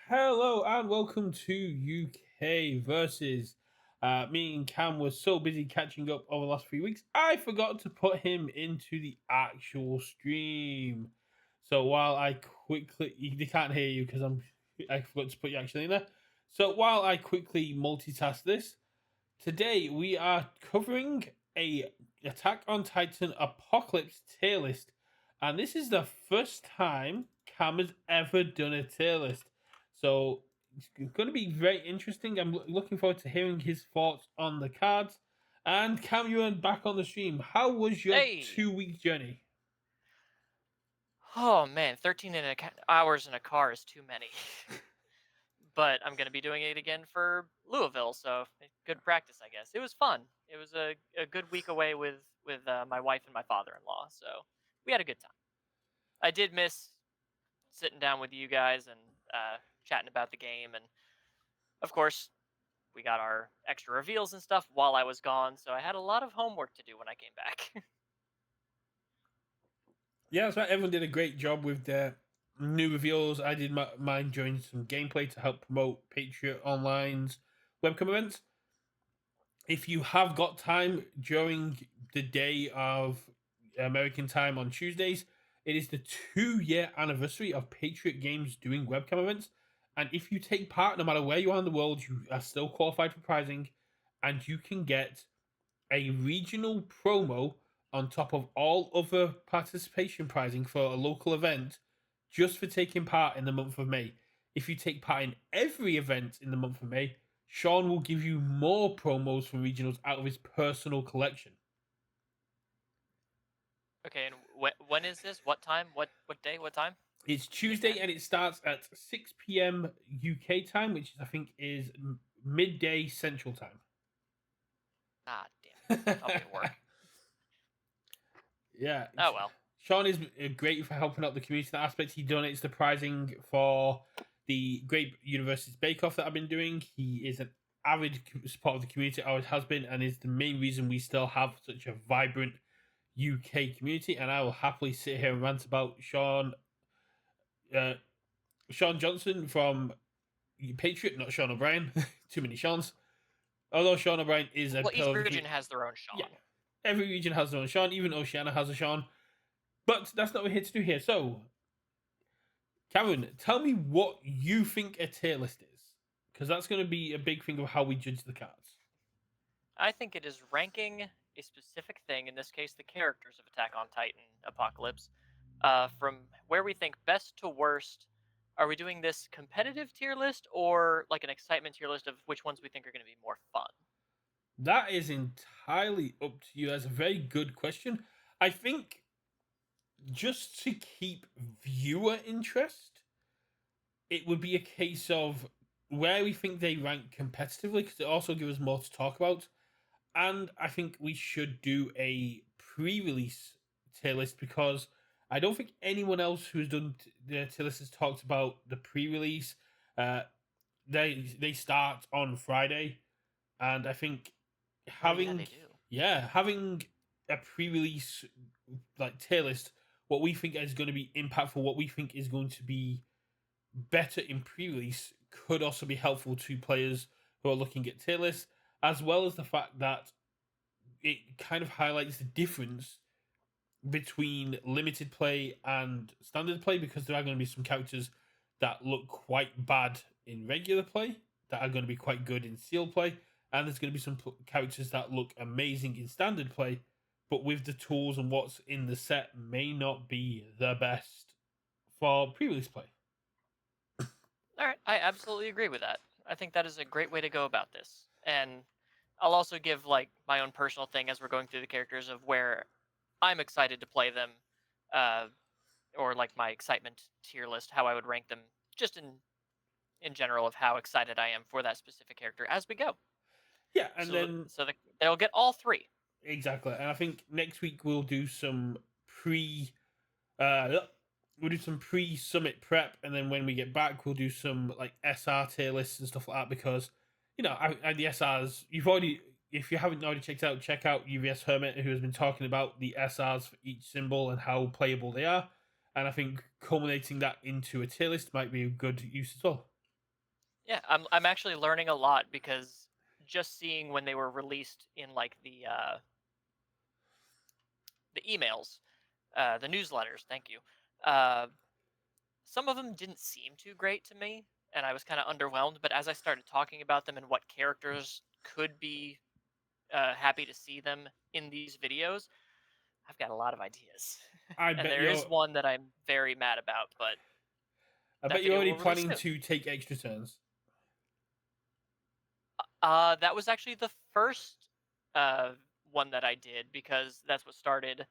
Hello and welcome to UK versus. Me and Cam was so busy catching up over the last few weeks, I forgot to put him into the actual stream. So while I quickly, they can't hear you because I forgot to put you actually in there. So while I quickly multitask this, today we are covering a Attack on Titan Apocalypse tier list, and this is the first time Cam has ever done a tier list. So it's going to be very interesting. I'm looking forward to hearing his thoughts on the cards. And Cam, you are back on the stream. How was your Hey! 2 week journey? Oh man, 13 hours in a car is too many. But I'm going to be doing it again for Louisville, so good practice, I guess. It was fun. It was a good week away with my wife and my father-in-law, so we had a good time. I did miss sitting down with you guys and chatting about the game, and of course, we got our extra reveals and stuff while I was gone, so I had a lot of homework to do when I came back. Yeah, that's right. Everyone did a great job with their new reveals. I did mine during some gameplay to help promote Patriot Online's webcam events. If you have got time during the day of American time on Tuesdays, it is the 2 year anniversary of Patriot Games doing webcam events. And if you take part, no matter where you are in the world, you are still qualified for prizing, and you can get a regional promo on top of all other participation prizing for a local event just for taking part in the month of May. If you take part in every event in the month of May, Sean will give you more promos from regionals out of his personal collection. Okay, and when is this? What time? What day? What time? It's Tuesday and it starts at 6 p.m. UK time, which I think is midday Central time. Ah, damn it. I'll be at work. Yeah. Oh well. Sean is great for helping out the community in that aspect. He donates the prizing for the Great Universus Bake Off that I've been doing. He is an avid supporter of the community, always has been, and is the main reason we still have such a vibrant UK community. And I will happily sit here and rant about uh, Sean Johnson from Patriot, not Sean O'Brien. Too many Seans. Although Sean O'Brien is a Well, each pillar of the region community. has their own Yeah, Sean. every region has their own Sean. Even Oceania has a Sean. But that's not what we're here to do here. So, Cameron, tell me what you think a tier list is. Because that's going to be a big thing of how we judge the cards. I think it is ranking a specific thing, in this case, the characters of Attack on Titan Apocalypse, from where we think best to worst. Are we doing this competitive tier list or like an excitement tier list of which ones we think are going to be more fun? That is entirely up to you. That's a very good question. I think just to keep viewer interest, it would be a case of where we think they rank competitively, because it also gives us more to talk about. And I think we should do a pre-release tier list, because I don't think anyone else who's done the tier list has talked about the pre-release. Uh, they start on Friday, and I think Oh yeah, having they do. having a pre-release like tier list, what we think is going to be impactful, what we think is going to be better in pre-release, could also be helpful to players who are looking at tier lists, as well as the fact that it kind of highlights the difference between limited play and standard play, because there are going to be some characters that look quite bad in regular play that are going to be quite good in sealed play, and there's going to be some characters that look amazing in standard play, but with the tools and what's in the set may not be the best for pre-release play. All right, I absolutely agree with that. I think that is a great way to go about this. And I'll also give like my own personal thing as we're going through the characters of where I'm excited to play them, uh, or like my excitement tier list, how I would rank them, just in general of how excited I am for that specific character as we go. Yeah, and So then they'll get all three. exactly, and I think next week we'll do some uh we'll do some pre-summit prep, and then when we get back we'll do some like SR tier lists and stuff like that, because the SRs, you've already, if you haven't already checked out, check out UVS Hermit, who has been talking about the SRs for each symbol and how playable they are, and I think culminating that into a tier list might be a good use as well. Yeah, I'm actually learning a lot because just seeing when they were released in like the emails, the newsletters. Thank you. Uh, some of them didn't seem too great to me, and I was kind of underwhelmed. But as I started talking about them and what characters could be happy to see them in these videos, I've got a lot of ideas. I And bet there is you're. one that I'm very mad about, but I that bet you're video already will release planning soon. to take extra turns. That was actually the first uh, one that I did because that's what started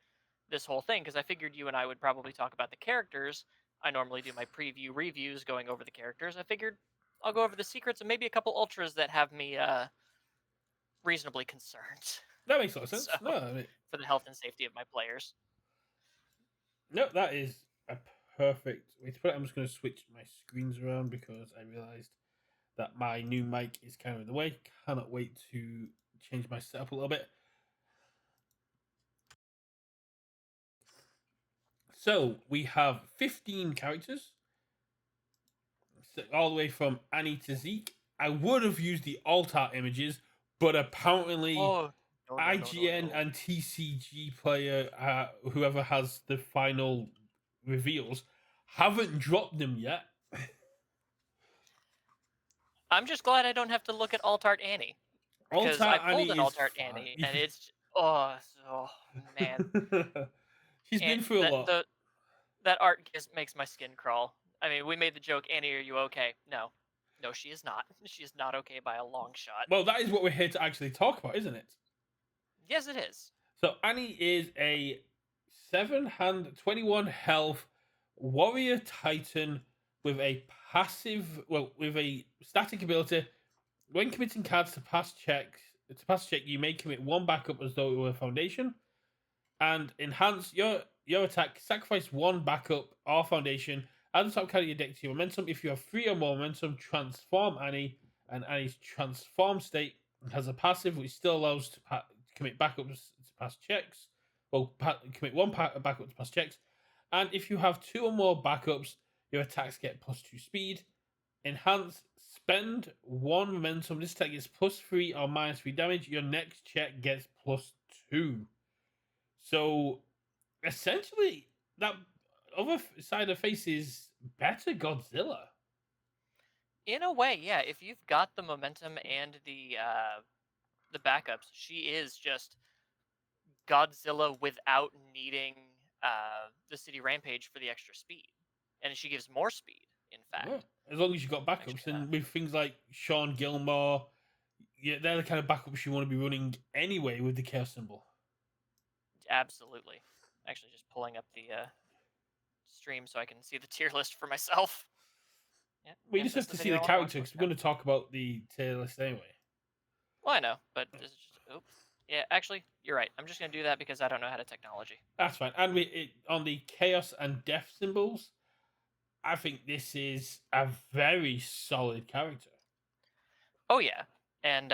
this whole thing. Because I figured you and I would probably talk about the characters. I normally do my preview reviews going over the characters. I figured I'll go over the secrets and maybe a couple ultras that have me reasonably concerned. That makes a lot of So sense. No, I mean, for the health and safety of my players. no, that is a perfect way to put it. I'm just going to switch my screens around because I realized that my new mic is kind of in the way. Cannot wait to change my setup a little bit. So we have 15 characters, all the way from Annie to Zeke. I would have used the alt art images, but apparently Oh IGN no. and TCG player, whoever has the final reveals, haven't dropped them yet. I'm just glad I don't have to look at Altart Annie Alt because I art pulled Annie an is Altart fine. Annie and it's oh man. She's And been through a lot. that art just makes my skin crawl. I mean, we made the joke, Annie, are you okay? No. No, she is not. She is not okay by a long shot. Well, that is what we're here to actually talk about, isn't it? Yes, it is. So Annie is a 7-hand, 21 health warrior titan with a with a static ability. When committing cards to pass check, you may commit one backup as though it were a foundation, and enhance your attack. Sacrifice one backup or foundation. Add the top card of your deck to your momentum. If you have 3 or more momentum, transform Annie, and Annie's transform state has a passive which still allows to commit backups to pass checks. Well, commit one backup to pass checks. And if you have 2 or more backups, your attacks get +2 speed. Enhance, spend 1 momentum. This attack gets +3 or -3 damage. Your next check gets +2. So essentially, that other side of face is better Godzilla. In a way, yeah. If you've got the momentum and the backups, she is just Godzilla without needing the city rampage for the extra speed, and she gives more speed. In Well, fact, as long as you've got actually, backups, and with things like Sean Gilmore, yeah, they're the kind of backups you want to be running anyway with the chaos symbol. absolutely. Actually, just pulling up the stream so I can see the tier list for myself. Yeah, We yeah, just this have is to the see video the I want to watch character because most we're now. going to talk about the tier list anyway. Well, I know, but this is just yeah. Actually, you're right. I'm just gonna do that because I don't know how to technology. That's fine. And on the chaos and death symbols, I think this is a very solid character. Oh yeah, and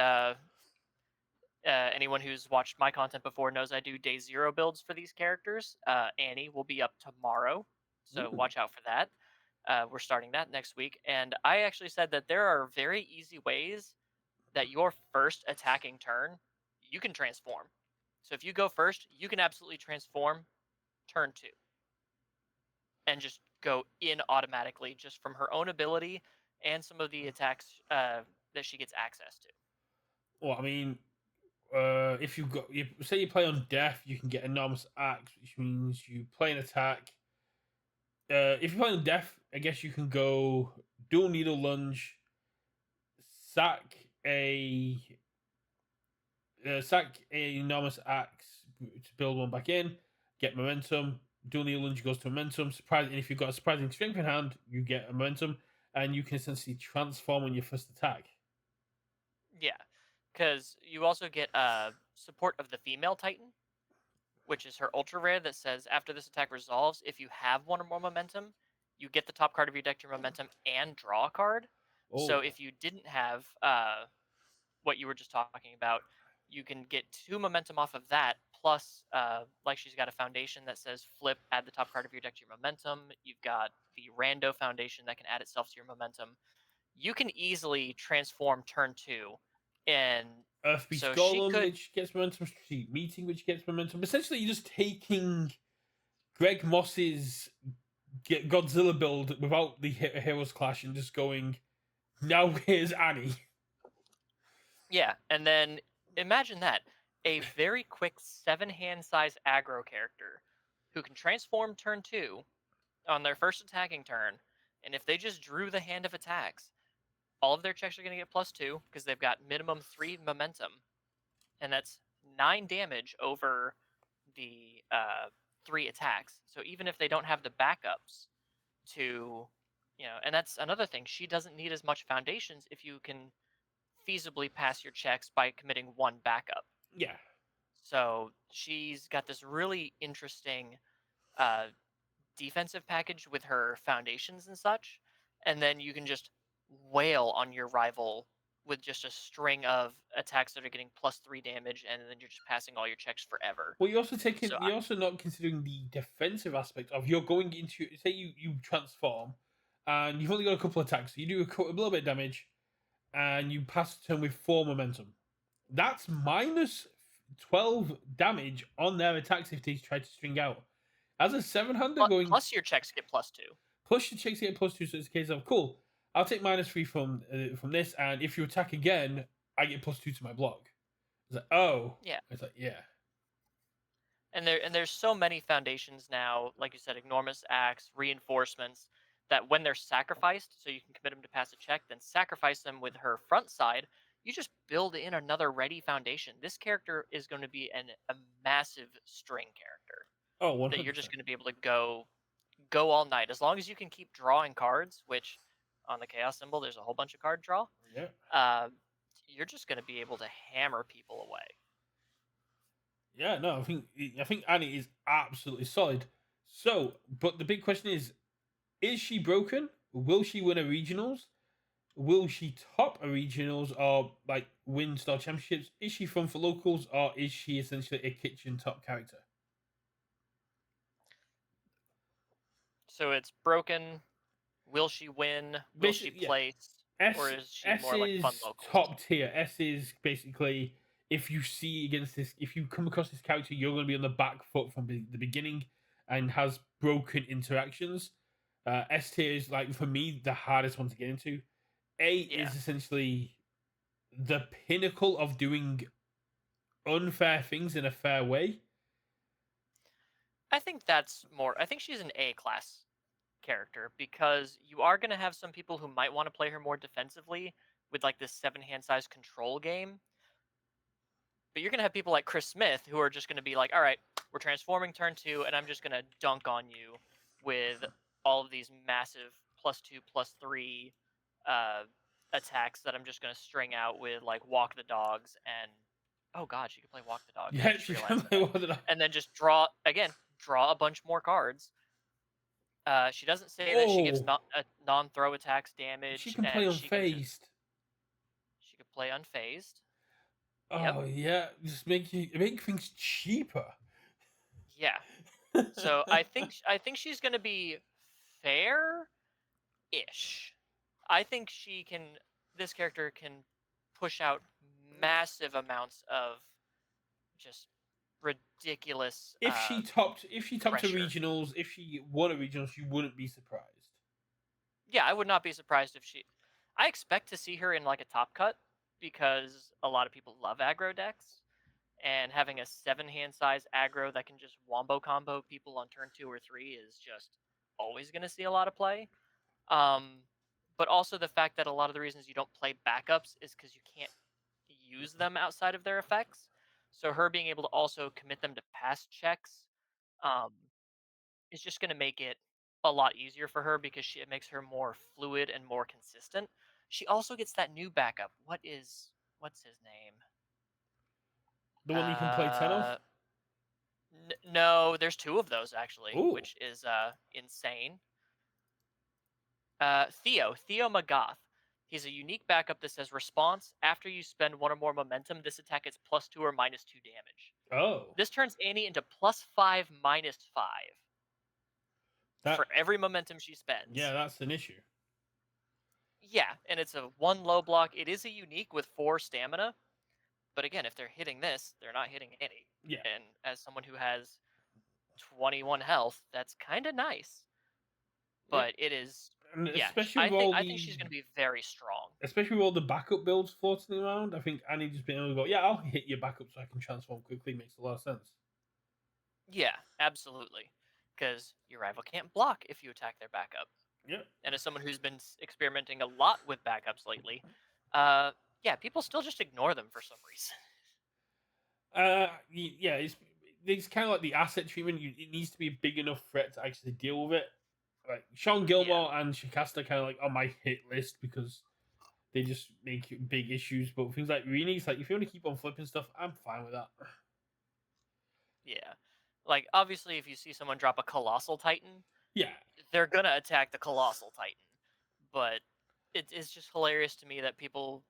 anyone who's watched my content before knows I do day 0 builds for these characters. Annie will be up tomorrow, so Ooh. watch out for that. We're starting that next week, and I actually said that there are very easy ways that your first attacking turn you can transform. So if you go first, you can absolutely transform turn 2 and just go in automatically just from her own ability and some of the attacks that she gets access to. Well, I mean, if say you play on death, you can get enormous axe, which means you play an attack. If you play on death, I guess you can go dual needle lunge, sack a enormous axe to build one back in, get momentum. Dual needle lunge goes to momentum. Surprise, and if you've got a surprising strength in hand, you get a momentum, and you can essentially transform on your first attack. Yeah, because you also get support of the female Titan, which is her ultra rare that says after this attack resolves, if you have one or more momentum, you get the top card of your deck to your momentum and draw a card. So Oh, if you didn't have what you were just talking about, you can get 2 momentum off of that. Plus, like she's got a foundation that says flip, add the top card of your deck to your momentum. You've got the rando foundation that can add itself to your momentum. you can easily transform turn 2, and Earth Beast so she Golem, could. which gets momentum. Strategic Meeting, which gets momentum. Essentially, you're just taking Greg Moss's Godzilla build without the Heroes Clash and just going, now here's Annie. Yeah, and then imagine that. A very quick 7-hand size aggro character who can transform turn 2 on their first attacking turn, and if they just drew the hand of attacks, all of their checks are going to get +2 because they've got minimum 3 momentum, and that's 9 damage over the 3 attacks. So even if they don't have the backups to, and that's another thing, she doesn't need as much foundations if you can feasibly pass your checks by committing 1 backup. Yeah. So she's got this really interesting uh, defensive package with her foundations and such, and then you can just wail on your rival with just a string of attacks that are getting +3 damage, and then you're just passing all your checks forever. Well, So you're also not considering the defensive aspect of you're going into, say you transform, and you've only got a couple of attacks, so you do a little bit of damage, and you pass the turn with 4 momentum. That's minus 12 damage on their attacks if they try to string out. As a 700 going plus your checks get +2. plus your checks get +2, so it's a case of cool. I'll take -3 from this, and if you attack again, I get +2 to my block. It's like, oh, Yeah. It's like, yeah. And there's so many foundations now, like you said, enormous acts, reinforcements, that when they're sacrificed, so you can commit them to pass a check, then sacrifice them with her front side, you just build in another ready foundation. This character is going to be a massive string character Oh, 100%. that you're just going to be able to go all night. As long as you can keep drawing cards, which on the chaos symbol, there's a whole bunch of card draw. Yeah. You're just going to be able to hammer people away. Yeah, no, I think Annie is absolutely solid. So, but the big question is she broken? Will she win a regionals? Will she top a regionals or like win star championships? Is she fun for locals, or is she essentially a kitchen top character? So it's broken. Will she win? Will she place? Or is she more like fun locals? Top tier. S is basically if you see against this, if you come across this character, you're going to be on the back foot from the beginning and has broken interactions. S tier is like for me the hardest one to get into. A is essentially the pinnacle of doing unfair things in a fair way. I think that's more. I think she's an A class character because you are going to have some people who might want to play her more defensively with like this 7-hand size control game. But you're going to have people like Chris Smith who are just going to be like, all right, we're transforming turn 2, and I'm just going to dunk on you with all of these massive +2, +3 attacks that I'm just going to string out with like walk the dogs and oh god, she can play walk the dog. Yeah, she can play walk the dog. And then just draw a bunch more cards. She doesn't say that she gives non-throw attacks damage. She can play unfazed. She could play unfazed. Oh yeah, just make things cheaper. Yeah. So I think she's gonna be fair-ish. I think this character can push out massive amounts of just ridiculous. If she topped a regionals, if she won a regionals, you wouldn't be surprised. Yeah, I would not be surprised if she. I expect to see her in like a top cut because a lot of people love aggro decks, and having a 7-hand size aggro that can just wombo combo people on turn 2 or 3 is just always going to see a lot of play. But also the fact that a lot of the reasons you don't play backups is because you can't use them outside of their effects. So her being able to also commit them to pass checks is just going to make it a lot easier for her because it makes her more fluid and more consistent. She also gets that new backup. What's his name? The one you can play 10 of? No, there's 2 of those actually, Ooh. which is insane. Theo Magath. He's a unique backup that says response after you spend 1 or more momentum. This attack gets +2 or -2 damage. Oh. This turns Annie into +5 -5 for every momentum she spends. Yeah, that's an issue. Yeah, and it's a 1 low block. It is a unique with 4 stamina, but again, if they're hitting this, they're not hitting any. Yeah, And as someone who has 21 health, that's kind of nice. yeah, But it is, and yeah. especially with all I think she's the going to be very strong. backup builds floating around, I think Annie just being able to go, yeah, I'll hit your backup so I can transform quickly makes a lot of sense. Yeah, absolutely. Because your rival can't block if you attack their backup. Yeah. And as someone who's been experimenting a lot with backups lately, yeah, people still just ignore them for some reason. Yeah, it's kind of like the asset treatment. It needs to be a big enough threat to actually deal with it. Like Sean Yeah, Gilmore and Shikasta kind of like on my hit list because they just make big issues. But things like Rini's, like if you want to keep on flipping stuff, I'm fine with that. yeah. Like, obviously, if you see someone drop a Colossal Titan, Yeah, they're gonna attack the Colossal Titan. But it's just hilarious to me that people,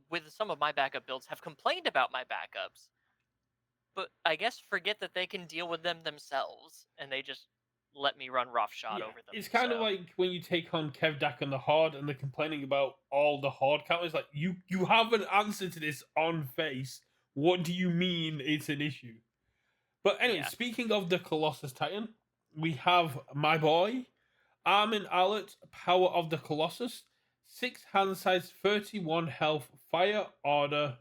with some of my backup builds, have complained about my backups, but I guess forget that they can deal with them themselves, and they just let me run roughshod yeah. over them. It's kind of So, like when you take on Kevdak and the Horde, and they're complaining about all the Horde counters. Like you have an answer to this on face. What do you mean it's an issue? But anyway, yeah. speaking of the Colossus Titan, we have my boy Armin Arlert, Power of the Colossus, 6 hand size, 31 health, Fire Order,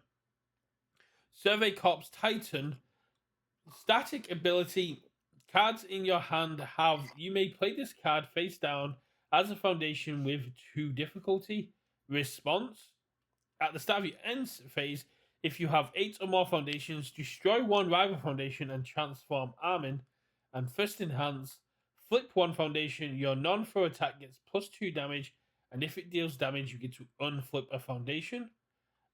Survey Corps Titan, static ability. Cards in your hand have, you may play this card face down as a foundation with 2 difficulty. Response. At the start of your end phase, if you have 8 or more foundations, destroy 1 rival foundation and transform Armin. And first in hands, flip 1 foundation, your non-throw attack gets +2 damage, and if it deals damage, you get to unflip a foundation.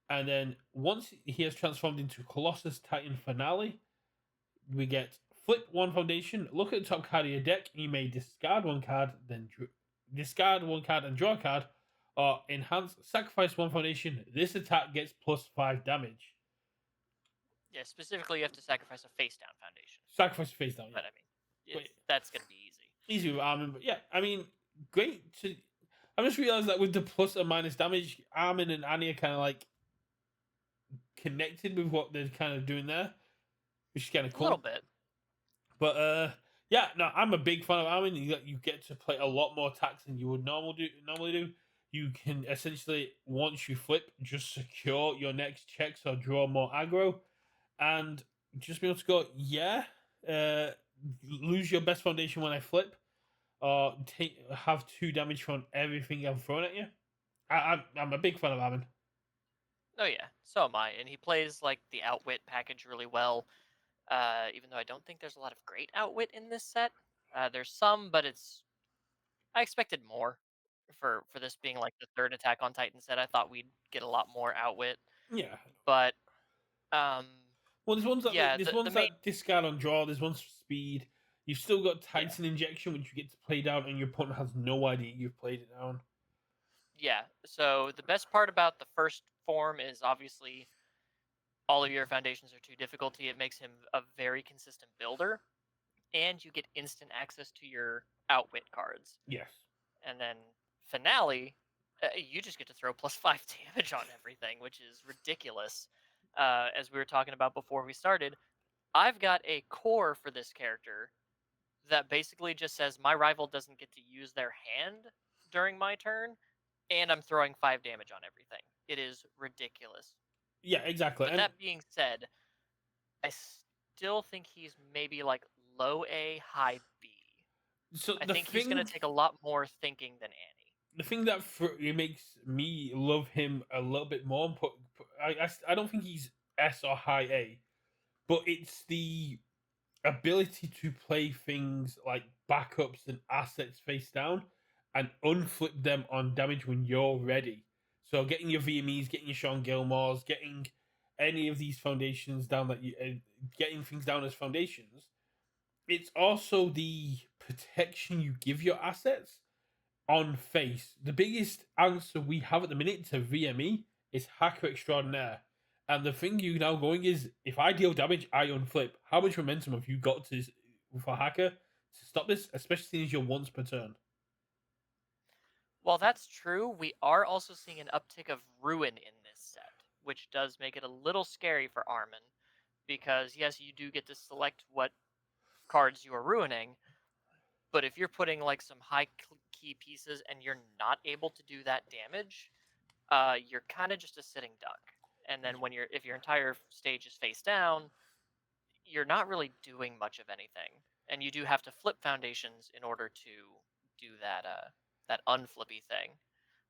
And then once he has transformed into Colossus Titan Finale, we get flip 1 foundation, look at the top card of your deck, you may discard 1 card, then discard 1 card and draw a card, or enhance, sacrifice 1 foundation. This attack gets +5 damage. Yeah, specifically, you have to sacrifice a face down foundation. Sacrifice face down, yeah. But I mean, that's going to be easy. Easy with Armin, but yeah, I mean, great to. I just realized that with the plus and minus damage, Armin and Annie are kind of like connected with what they're kind of doing there, which is kind of A cool. little bit. But yeah, no, I'm a big fan of Armin. You get to play a lot more attacks than you would normally do. You can essentially, once you flip, just secure your next checks or draw more aggro, and just be able to go, yeah, lose your best foundation when I flip, or have 2 damage from everything I'm throwing at you. I'm a big fan of Armin. Oh yeah, so am I. And he plays like the outwit package really well. Even though I don't think there's a lot of great outwit in this set. There's some, but I expected more for this being like the 3rd Attack on Titan set. I thought we'd get a lot more outwit, Yeah. but Well, yeah, there's the ones main that discard on draw. There's ones for speed. You've still got Titan Injection, which you get to play down, and your opponent has no idea you've played it down. yeah. So the best part about the first form is obviously all of your foundations are 2 difficulty. It makes him a very consistent builder, and you get instant access to your outwit cards. Yes. And then finale, you just get to throw +5 damage on everything, which is ridiculous. As we were talking about before we started, I've got a core for this character that basically just says my rival doesn't get to use their hand during my turn, and I'm throwing 5 damage on everything. It is ridiculous. Yeah, exactly. But And that being said, I still think he's maybe like low A, high B. so I think he's going to take a lot more thinking than Annie. the thing that it makes me love him a little bit more. I don't think he's S or high A, but it's the ability to play things like backups and assets face down and unflip them on damage when you're ready. So getting your VMEs, getting your Sean Gilmores, getting any of these foundations down that you getting things down as foundations. It's also the protection you give your assets on face. The biggest answer we have at the minute to VME is Hacker Extraordinaire. And the thing you now going is, if I deal damage, I unflip. How much momentum have you got to for Hacker to stop this, especially as you're once per turn? While that's true, we are also seeing an uptick of ruin in this set, which does make it a little scary for Armin. Because, yes, you do get to select what cards you are ruining, but if you're putting like some high key pieces and you're not able to do that damage, you're kind of just a sitting duck. And then if your entire stage is face down, you're not really doing much of anything. And you do have to flip foundations in order to do that unflippy thing.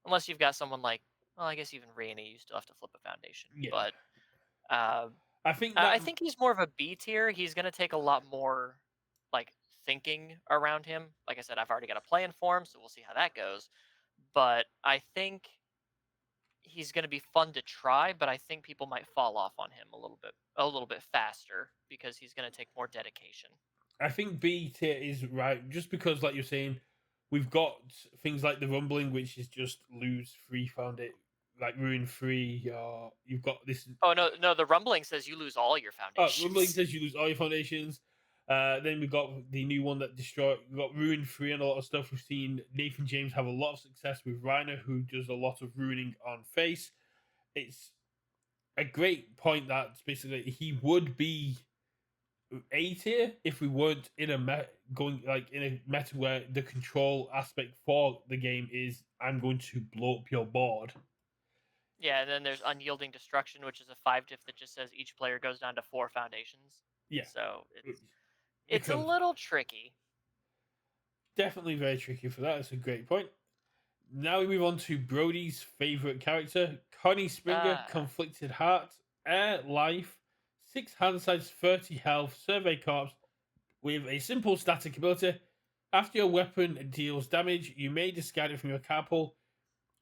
Unless you've got someone like, well, I guess even Rainy, you still have to flip a foundation. Yeah. But uh, I think I think he's more of a B tier. He's going to take a lot more like thinking around him. Like I said, I've already got a plan for him, so we'll see how that goes. But I think he's going to be fun to try, but I think people might fall off on him a little bit faster because he's going to take more dedication. I think B tier is right, just because, like you're saying, we've got things like the rumbling, which is just lose free, found it like ruin free. Or you've got this. Oh no, the rumbling says you lose all your foundations. Rumbling says you lose all your foundations. Then we've got the new one that destroy. We've got ruin free and a lot of stuff. We've seen Nathan James have a lot of success with Reiner, who does a lot of ruining on face. It's a great point that basically he would be A tier if we weren't in a going like in a meta where the control aspect for the game is I'm going to blow up your board. Yeah, and then there's Unyielding Destruction, which is a 5 diff that just says each player goes down to 4 foundations. Yeah. So it's a little tricky. Definitely very tricky for that. That's a great point. Now we move on to Brody's favorite character, Connie Springer, Conflicted Heart, Air Life, 6 hand size, 30 health, Survey Corps, with a simple static ability. After your weapon deals damage, you may discard it from your card pool.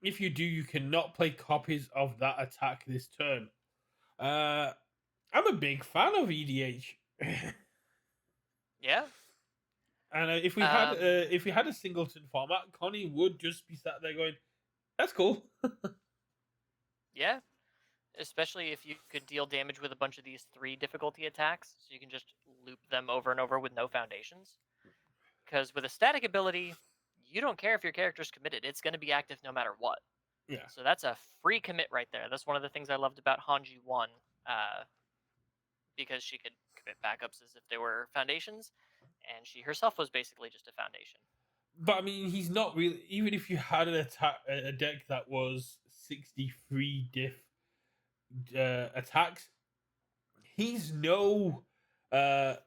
If you do, you cannot play copies of that attack this turn. I'm a big fan of EDH. Yeah. And if we had a singleton format, Connie would just be sat there going, "That's cool." Yeah, especially if you could deal damage with a bunch of these 3 difficulty attacks, so you can just loop them over and over with no foundations. Because with a static ability, you don't care if your character's committed; it's going to be active no matter what. Yeah. So that's a free commit right there. That's one of the things I loved about Hange 1, because she could commit backups as if they were foundations, and she herself was basically just a foundation. But I mean, he's not really. Even if you had a deck that was 63 diff attacks, he's no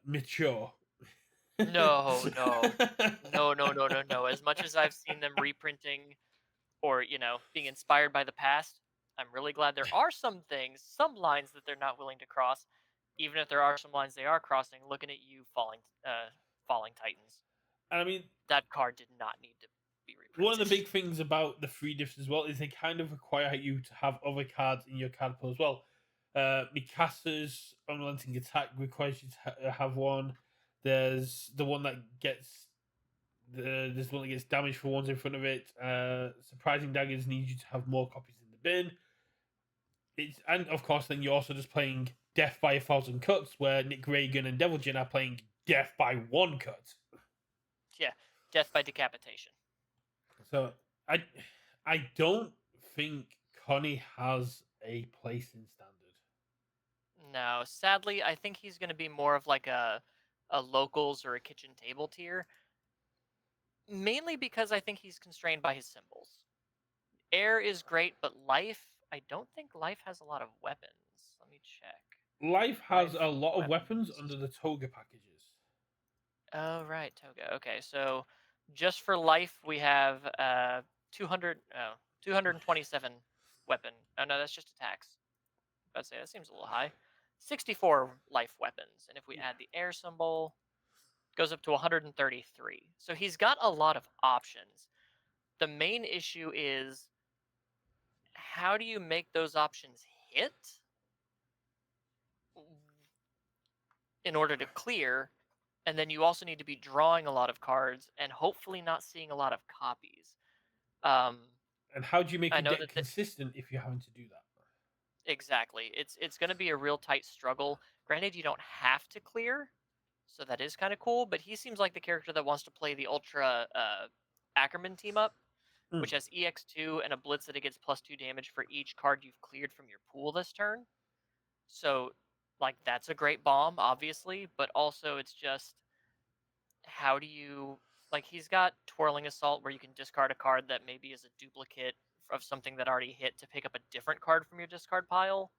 mature. No. As much as I've seen them reprinting or, being inspired by the past, I'm really glad there are some things, some lines that they're not willing to cross. Even if there are some lines they are crossing, looking at you, Falling Titans. I mean, that card did not need to be reprinted. One of the big things about the free diffs as well is they kind of require you to have other cards in your card pool as well. Mikasa's Unrelenting Attack requires you to have one. There's the one that gets there's one that gets damage for ones in front of it. Surprising Daggers needs you to have more copies in the bin. And of course, then you're also just playing Death by 1,000 Cuts, where Nick Reagan and Devil Jin are playing Death by 1 cut. Yeah, Death by Decapitation. So I don't think Connie has a place in Standard. No, sadly, I think he's going to be more of like a locals or a kitchen table tier. Mainly because I think he's constrained by his symbols. Air is great, but Life, I don't think Life has a lot of weapons. Let me check. Life has a lot of weapons under the Toga packages. Oh, right, Toga. Okay, so just for Life, we have 227 weapon. Oh, no, that's just attacks. I'd say that seems a little high. 64 life weapons. And if we add the air symbol, it goes up to 133. So he's got a lot of options. The main issue is, how do you make those options hit in order to clear? And then you also need to be drawing a lot of cards and hopefully not seeing a lot of copies. And how do you make a deck consistent if you're having to do that? Exactly. It's going to be a real tight struggle. Granted, you don't have to clear, so that is kind of cool, but he seems like the character that wants to play the Ultra Ackerman team up, which has EX2 and a blitz that it gets +2 damage for each card you've cleared from your pool this turn. So, like, that's a great bomb, obviously, but also it's just, how do you, like, he's got Twirling Assault where you can discard a card that maybe is a duplicate of something that already hit to pick up a different card from your discard pile.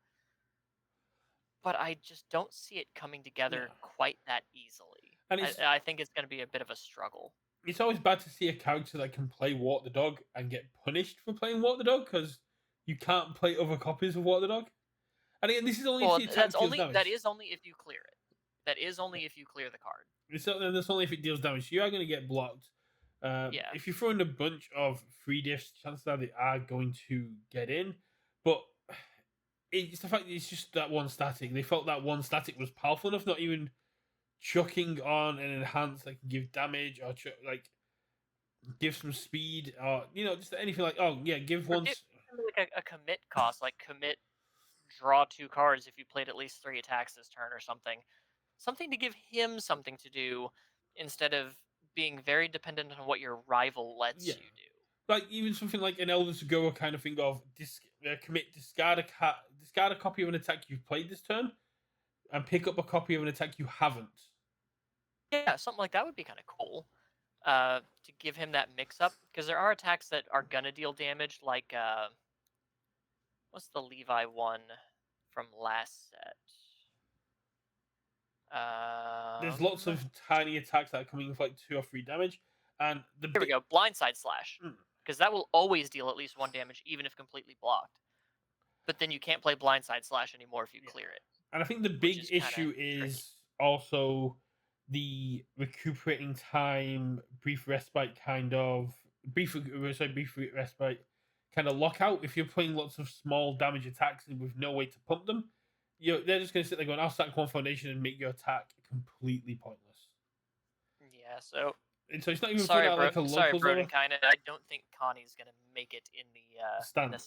But I just don't see it coming together quite that easily. And I think it's going to be a bit of a struggle. It's always bad to see a character that can play Walk the Dog and get punished for playing Walk the Dog because you can't play other copies of Walk the Dog. And again, this is only if the attack deals damage. That is only if you clear it. That is only if you clear the card. That's only if it deals damage. So you are going to get blocked. If you throw in a bunch of free diffs, chances are they are going to get in. But it's the fact that it's just that one static. They felt that one static was powerful enough, not even chucking on an enhance that can give damage or give some speed or just anything give one like a commit cost, like commit draw 2 cards if you played at least 3 attacks this turn or something to give him something to do instead of being very dependent on what your rival lets you do. Like even something like an Elders Go kind of thing of commit, discard a copy of an attack you've played this turn and pick up a copy of an attack you haven't. Yeah, something like that would be kind of cool. To give him that mix-up, because there are attacks that are gonna deal damage, like what's the Levi one from last set? There's lots of tiny attacks that are coming with like 2 or 3 damage, and here we go, Blindside Slash, because that will always deal at least 1 damage, even if completely blocked. But then you can't play Blindside Slash anymore if you clear it. And I think the big issue is also the recuperating time, brief respite kind of brief respite kind of lockout. If you're playing lots of small damage attacks with no way to pump them, they're just going to sit there going, "I'll stack 1 foundation and make your attack completely pointless." Yeah, so it's not even sorry, like a local Brodenkind. I don't think Connie's going to make it in the standard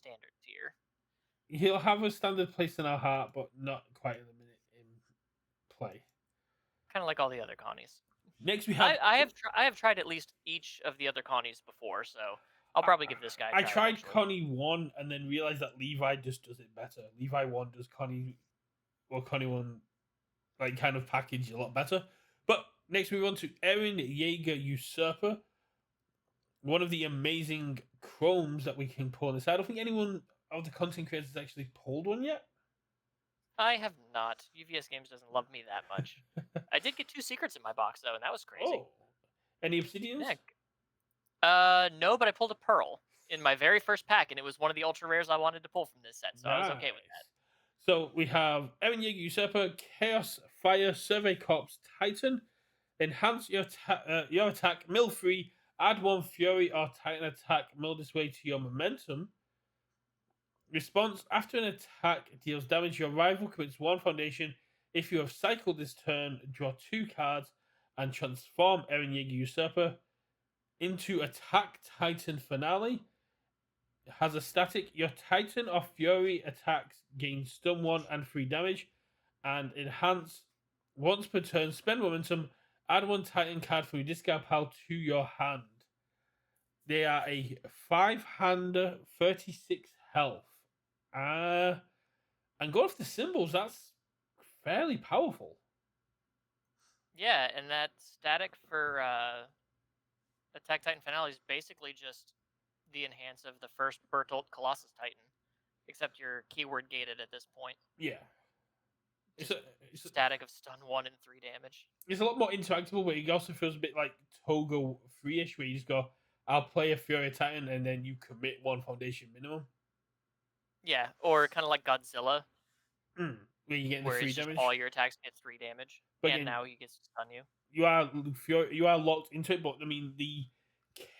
tier. He'll have a standard place in our heart, but not quite in the minute in play. Kind of like all the other Connies. Next, we have I have tried at least each of the other Connies before, so I'll probably give this guy a try. I tried Connie 1 and then realized that Levi just does it better. Levi 1 does Connie 1 like kind of package a lot better. But next we move on to Eren Yeager Usurper. One of the amazing chromes that we can pull on this. I don't think anyone of the content creators has actually pulled one yet. I have not. UVS Games doesn't love me that much. I did get 2 secrets in my box though, and that was crazy. Oh. Any obsidians? No, but I pulled a pearl in my very first pack, and it was one of the ultra rares I wanted to pull from this set, so I was okay with that. So we have Eren Yeager Usurper, Chaos Fire, Survey Corps, Titan. Enhance your attack, mill 3, add 1 Fury or Titan attack, mill this way to your momentum. Response: after an attack deals damage, your rival commits 1 foundation. If you have cycled this turn, draw 2 cards and transform Eren Yeager Usurper into Attack Titan Finale. It has a static. Your Titan or Fury attacks gain stun 1 and 3 damage. And enhance once per turn. Spend momentum. Add 1 Titan card from your discard pile to your hand. They are a 5-hander, 36 health. And go off the symbols, that's fairly powerful. Yeah, and that static for Attack Titan Finale is basically just the enhance of the first Bertolt Colossus Titan, except you're keyword gated at this point. Yeah. It's static of stun 1 and 3 damage. It's a lot more interactable, but it also feels a bit like Togo 3-ish, where you just go, I'll play a Fury Titan, and then you commit 1 foundation minimum. Yeah, or kind of like Godzilla. Where you get the 3 damage. All your attacks get 3 damage, but and now he gets to stun you. You are locked into it, but I mean the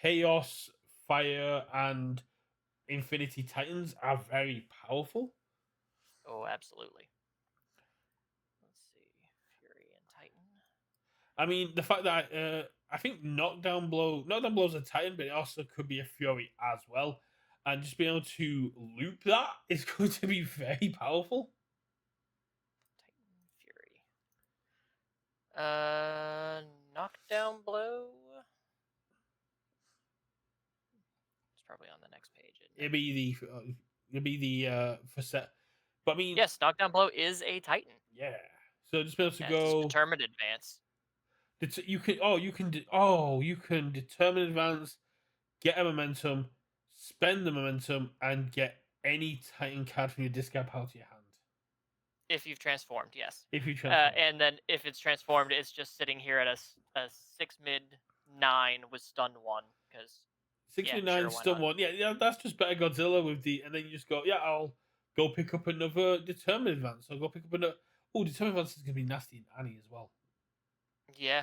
Chaos, Fire, and Infinity Titans are very powerful. Oh, absolutely. Let's see, Fury and Titan. I mean, the fact that I think Knockdown Blow is a Titan, but it also could be a Fury as well. And just being able to loop that is going to be very powerful. Titan Fury. Knockdown Blow. It's probably on the next page. It'd be the for set. But I mean, yes, knockdown blow is a Titan. yeah. So just be able to Yeah, it's go. determined advance. You can determine advance, get a momentum, spend the momentum, and get any Titan card from your discard pile to your hand. If you've transformed, yes. If you transform. And then if it's transformed, it's just sitting here at a 6 mid 9 with stun 1 because 69 sure, stun one. Yeah, that's just better Godzilla with the, and then you just go, yeah, I'll go pick up another determined advance. I'll go pick up another. Oh, determined advance is gonna be nasty in Annie as well. Yeah,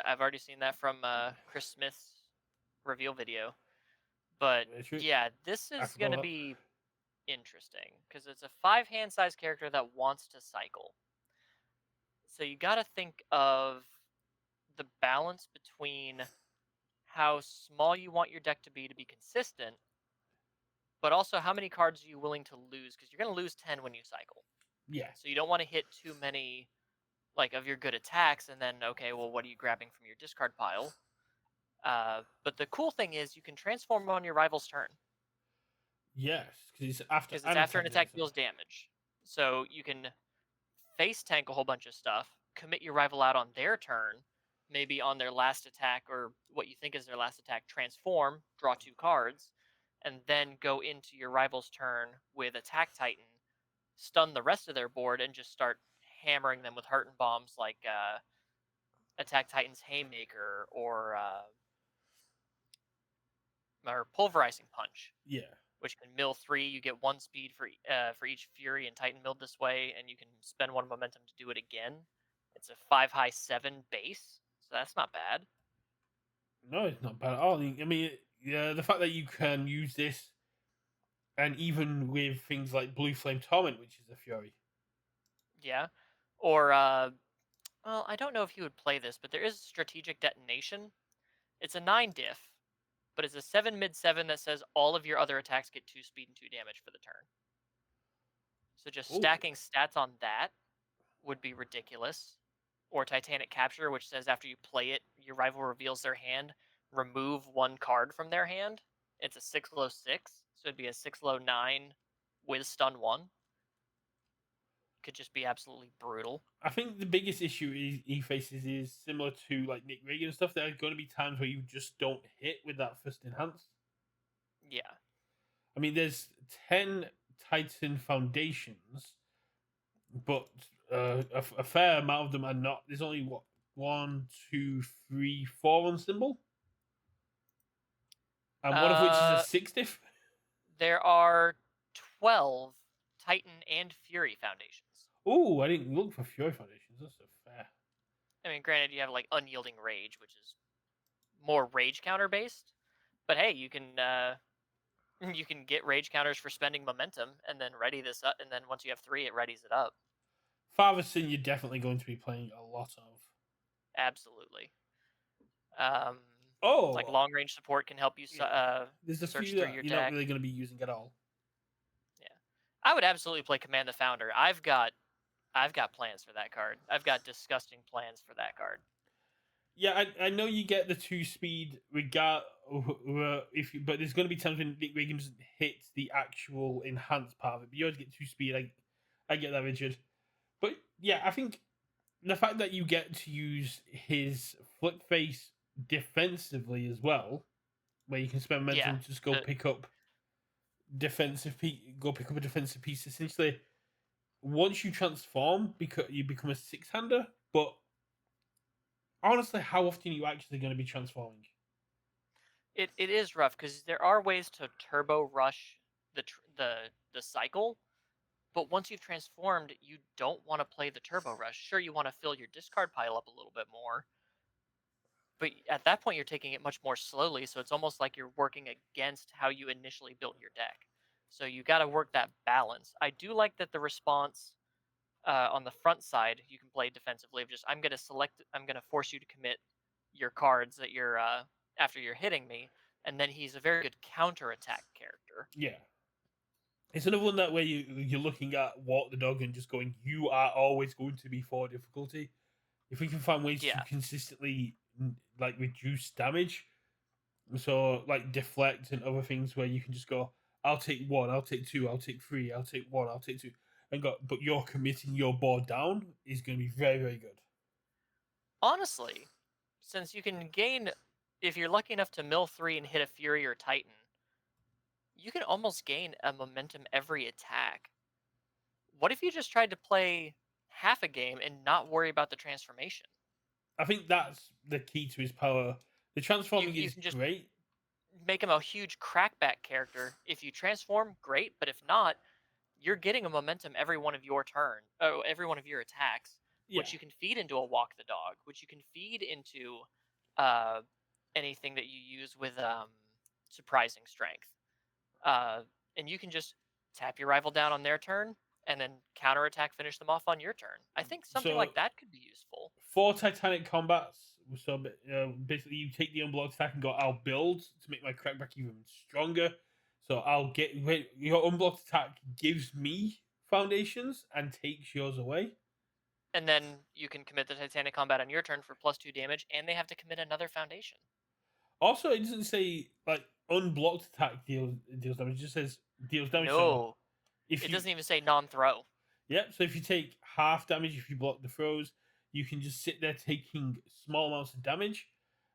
I've already seen that from Chris Smith's reveal video. But yeah, this is gonna be interesting because it's a 5 hand size character that wants to cycle. So you got to think of the balance between how small you want your deck to be consistent, but also how many cards are you willing to lose, because you're going to lose 10 when you cycle. Yeah. So you don't want to hit too many of your good attacks and then, okay, well, what are you grabbing from your discard pile? But the cool thing is you can transform on your rival's turn. Yes, because it's after an attack deals damage. So you can face tank a whole bunch of stuff, commit your rival out on their turn, maybe on their last attack or what you think is their last attack, transform, draw 2 cards, and then go into your rival's turn with Attack Titan, stun the rest of their board, and just start hammering them with Heart and Bombs like Attack Titan's Haymaker or Pulverizing Punch. Yeah. Which can mill 3. You get 1 speed for each Fury and Titan milled this way, and you can spend 1 momentum to do it again. It's a 5 high 7 base, so that's not bad. No, it's not bad at all. I mean, yeah, the fact that you can use this, and even with things like Blue Flame Torment, which is a Fury. Yeah, or well, I don't know if he would play this, but there is Strategic Detonation. It's a 9 diff. But it's a 7 mid 7 that says all of your other attacks get 2 speed and 2 damage for the turn. So just stacking stats on that would be ridiculous. Or Titanic Capture, which says after you play it, your rival reveals their hand, remove 1 card from their hand. It's a 6 low 6, so it'd be a 6 low 9 with stun 1. Could just be absolutely brutal. I think the biggest issue he faces is similar to like Nick Reagan and stuff. There are going to be times where you just don't hit with that first enhance. Yeah. I mean, there's 10 Titan foundations, but a fair amount of them are not. There's only 1, 2, 3, 4 on symbol, and one of which is a 6 diff. There are 12 Titan and Fury foundations. Oh, I didn't look for Fury foundations. That's so fair. I mean, granted, you have like Unyielding Rage, which is more rage counter based, but hey, you can get rage counters for spending momentum, and then ready this up, and then once you have 3, it readies it up. Father Sin, you're definitely going to be playing a lot of. Absolutely. Like long range support can help you. There's a search few through that your you're deck. not really going to be using at all. Yeah, I would absolutely play Command the Founder. I've got plans for that card. I've got disgusting plans for that card. Yeah, I know you get the 2 speed but there's going to be times when Nick Reagan doesn't hit the actual enhanced part of it. But you always get 2 speed. I get that, Richard. But yeah, I think the fact that you get to use his flip face defensively as well, where you can spend momentum to just go pick up a defensive piece. Essentially, once you transform, because you become a 6-hander. But honestly, how often are you actually going to be transforming? It is rough because there are ways to turbo rush the cycle, but once you've transformed, you don't want to play the turbo rush. Sure, you want to fill your discard pile up a little bit more, but at that point, you're taking it much more slowly. So it's almost like you're working against how you initially built your deck. So you got to work that balance. I do like that the response on the front side, you can play defensively of just I'm going to force you to commit your cards that you're after you're hitting me, and then he's a very good counter-attack character. Yeah. It's another one that where you're looking at Walk the Dog and just going, you are always going to be 4 difficulty. If we can find ways to consistently like reduce damage, So like deflect and other things where you can just go, I'll take one, I'll take two, I'll take three, I'll take one, I'll take two, and go. But you're committing your board down is going to be very very good. Honestly, since you can gain, if you're lucky enough to mill 3 and hit a Fury or Titan, you can almost gain a momentum every attack. What if you just tried to play half a game and not worry about the transformation? I think that's the key to his power. The transforming You is can just great. make him a huge crackback character. If you transform, great, but if not, you're getting a momentum every one of your every one of your attacks, Yeah. which you can feed into a walk the dog, which you can feed into uh, anything that you use with surprising strength, uh, and you can just tap your rival down on their turn and then counterattack, finish them off on your turn. I think something So like that could be useful. for Titanic combats, so basically you take the unblocked attack and go, I'll build to make my crackback even stronger. So I'll get your unblocked attack gives me foundations and takes yours away. And then you can commit the Titanic combat on your turn for +2 damage, and they have to commit another foundation. Also, it doesn't say like unblocked attack deals damage. It just says deals damage. So No, if it you doesn't even say non-throw. yep, so if you take half damage if you block the throws, you can just sit there taking small amounts of damage.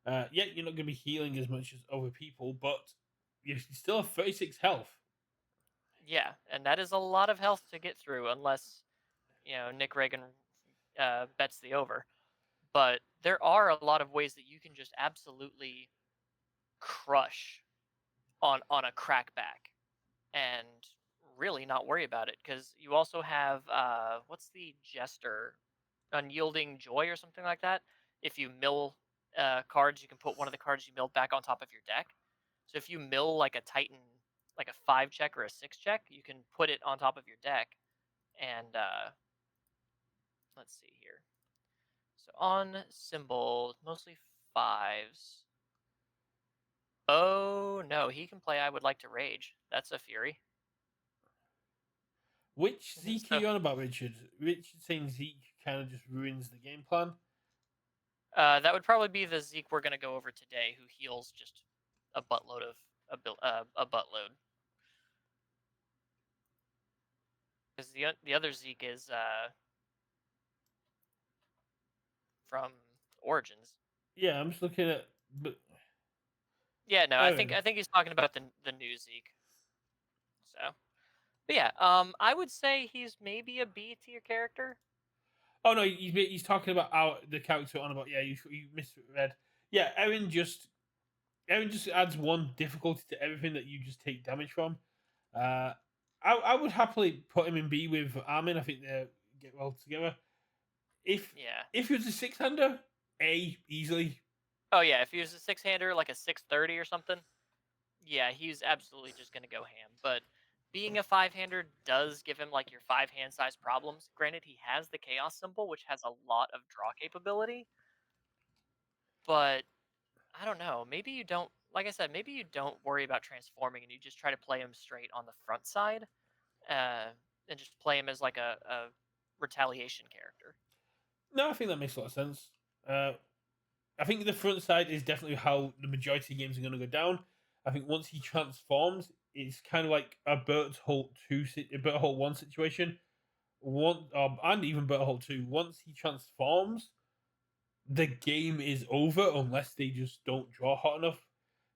Yeah, you're not going to be healing as much as other people, but you still have 36 health. Yeah, and that is a lot of health to get through, unless Nick Reagan bets the over. But there are a lot of ways that you can just absolutely crush on a crackback and really not worry about it, because you also have what's the Jester, Unyielding Joy or something like that. If you mill cards, you can put one of the cards you milled back on top of your deck. So if you mill like a Titan, like a 5 check or a 6 check, you can put it on top of your deck. And let's see here. So on symbol, mostly 5s. Oh no, he can play I Would Like to Rage. That's a Fury. Which Zeke are So you on about, Richard? Richard saying Zeke kind of just ruins the game plan. that would probably be the Zeke we're gonna go over today, who heals just a buttload of a buttload. Because the other Zeke is from Origins. Yeah, I'm just looking at. But Yeah, no, Aaron. I think he's talking about the new Zeke. So, but yeah, I would say he's maybe a B tier character. Oh no, he's talking about the character on about. Yeah, you misread. Yeah, Aaron just adds one difficulty to everything that you just take damage from. Uh, I would happily put him in B with Armin. I think they get well together. If Yeah. if he was a 6-hander, A easily. Oh yeah, if he was a 6-hander, like a 630 or something, yeah, he's absolutely just gonna go ham. But being a 5-hander does give him like your 5-hand size problems. Granted, he has the chaos symbol, which has a lot of draw capability, but I don't know. Maybe you don't, like I said, maybe you don't worry about transforming and you just try to play him straight on the front side, uh, and just play him as like a retaliation character. No, I think that makes a lot of sense. I think the front side is definitely how the majority of games are going to go down. I think once he transforms, it's kind of like a Berthold a Berthold 1 situation. And even Berthold 2. Once he transforms, the game is over unless they just don't draw hot enough.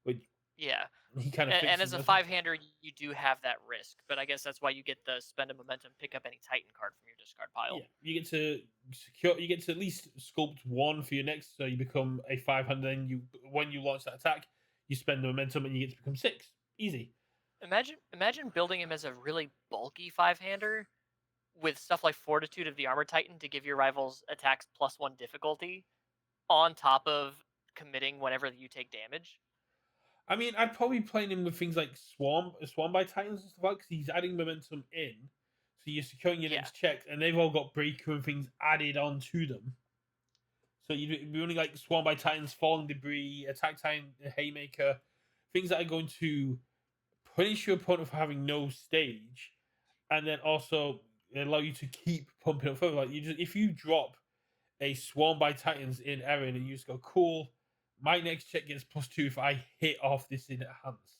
Which Yeah. he kind of And fixes. as a 5-hander, you do have that risk, but I guess that's why you get the spend a momentum, pick up any Titan card from your discard pile. Yeah, you get to secure. You get to at least sculpt one for your next, so you become a 500. Then when you launch that attack, you spend the momentum and you get to become 6. Easy. Imagine building him as a really bulky 5-hander with stuff like Fortitude of the Armor Titan to give your rivals attacks +1 difficulty, on top of committing whenever you take damage. I mean, I'd probably play him with things like Swarm by Titans and stuff like because he's adding momentum in. So you're securing your Yeah. next check, and they've all got breaker and things added on to them. So you'd be only like Swarm by Titans, Falling Debris, Attack Titan, Haymaker, things that are going to punish your opponent for having no stage, and then also allow you to keep pumping up further. Like if you drop a Swarm by Titans in Eren and you just go cool, my next check gets +2 if I hit off this in Hans.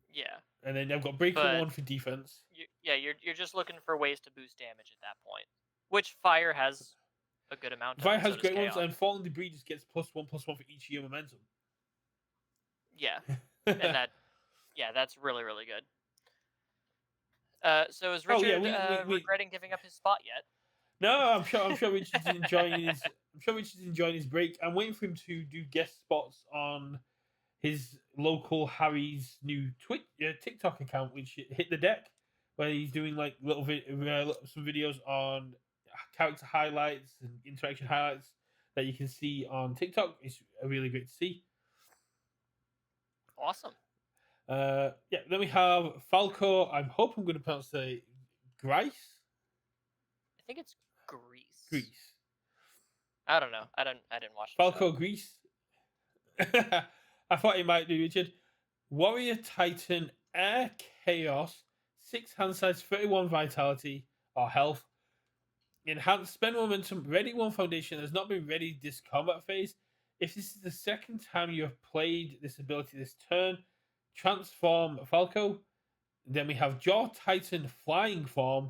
Yeah. And then I've got Breaker But 1 for defense. you're just looking for ways to boost damage at that point, which Fire has a good amount of. Fire and has so does great Chaos. ones, and Fallen Debris just gets +1/+1 for each year momentum. Yeah, and that's really, really good. So is Oh, Richard yeah, we regretting giving up his spot yet? No, I'm sure Richard's enjoying his break. I'm waiting for him to do guest spots on his local Harry's new TikTok account, which hit the deck, where he's doing like some videos on character highlights and interaction highlights that you can see on TikTok. It's really great to see. Awesome. Then we have Falco. I hope I'm going to pronounce the Grice. I think it's Greece. Greece. I don't know. I didn't watch Falco Grice. I thought he might do, Richard. Warrior Titan Air Chaos, 6 hand size, 31 vitality or health. Enhanced spend momentum, ready 1 foundation has not been ready this combat phase. If this is the second time you have played this ability this turn, transform Falco. Then we have Jaw Titan Flying Form.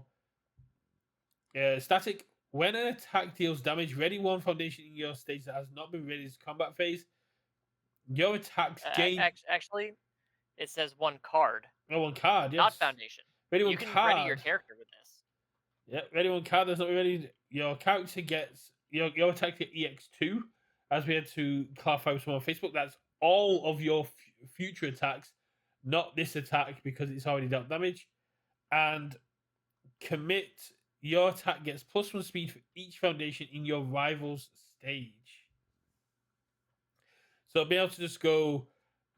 Static. When an attack deals damage, ready 1 foundation in your stage that has not been ready this combat phase. Your attacks gain. Actually, it says 1 card. Oh, 1 card, yes. Not foundation. Ready 1 you can card. ready your character with this. Yeah, ready 1 card that's not ready. Your character gets your attack to EX2. As we had to clarify with someone on Facebook, that's all of your future attacks, not this attack because it's already dealt damage. And commit. Your attack gets +1 speed for each foundation in your rival's stage. So I'll be able to just go,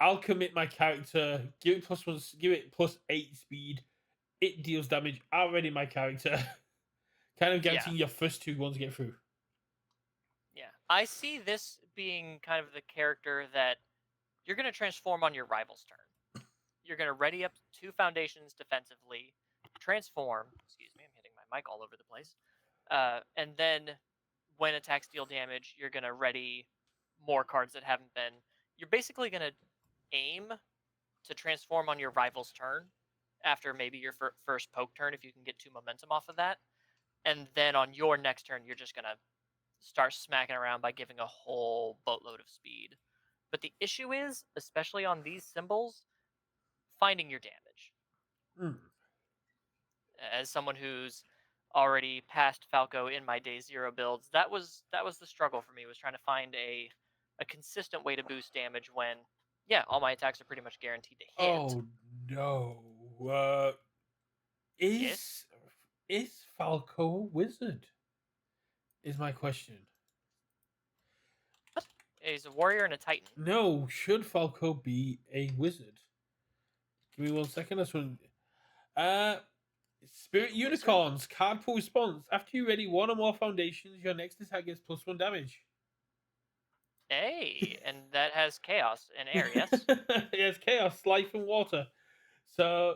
I'll commit my character, give it +1, give it +8 speed. It deals damage. I'll ready my character. Kind of guaranteeing your first 2 ones to get through. Yeah. I see this being kind of the character that you're going to transform on your rival's turn. You're going to ready up 2 foundations defensively, transform. Excuse me, I'm hitting my mic all over the place. And then when attacks deal damage, you're going to ready more cards that haven't been. You're basically going to aim to transform on your rival's turn after maybe your first poke turn if you can get 2 momentum off of that. And then on your next turn, you're just going to start smacking around by giving a whole boatload of speed. But the issue is, especially on these symbols, finding your damage. As someone who's already passed Falco in my day 0 builds, that was the struggle for me, was trying to find a consistent way to boost damage when, all my attacks are pretty much guaranteed to hit. Oh no! Is Falco a wizard? Is my question. What? He's a warrior and a titan. No, should Falco be a wizard? Give me 1 second. That's one. Spirit Unicorns, card pool response. After you ready 1 or more foundations, your next attack gets +1 damage. Hey, and that has chaos and air, yes? It has chaos, life, and water. So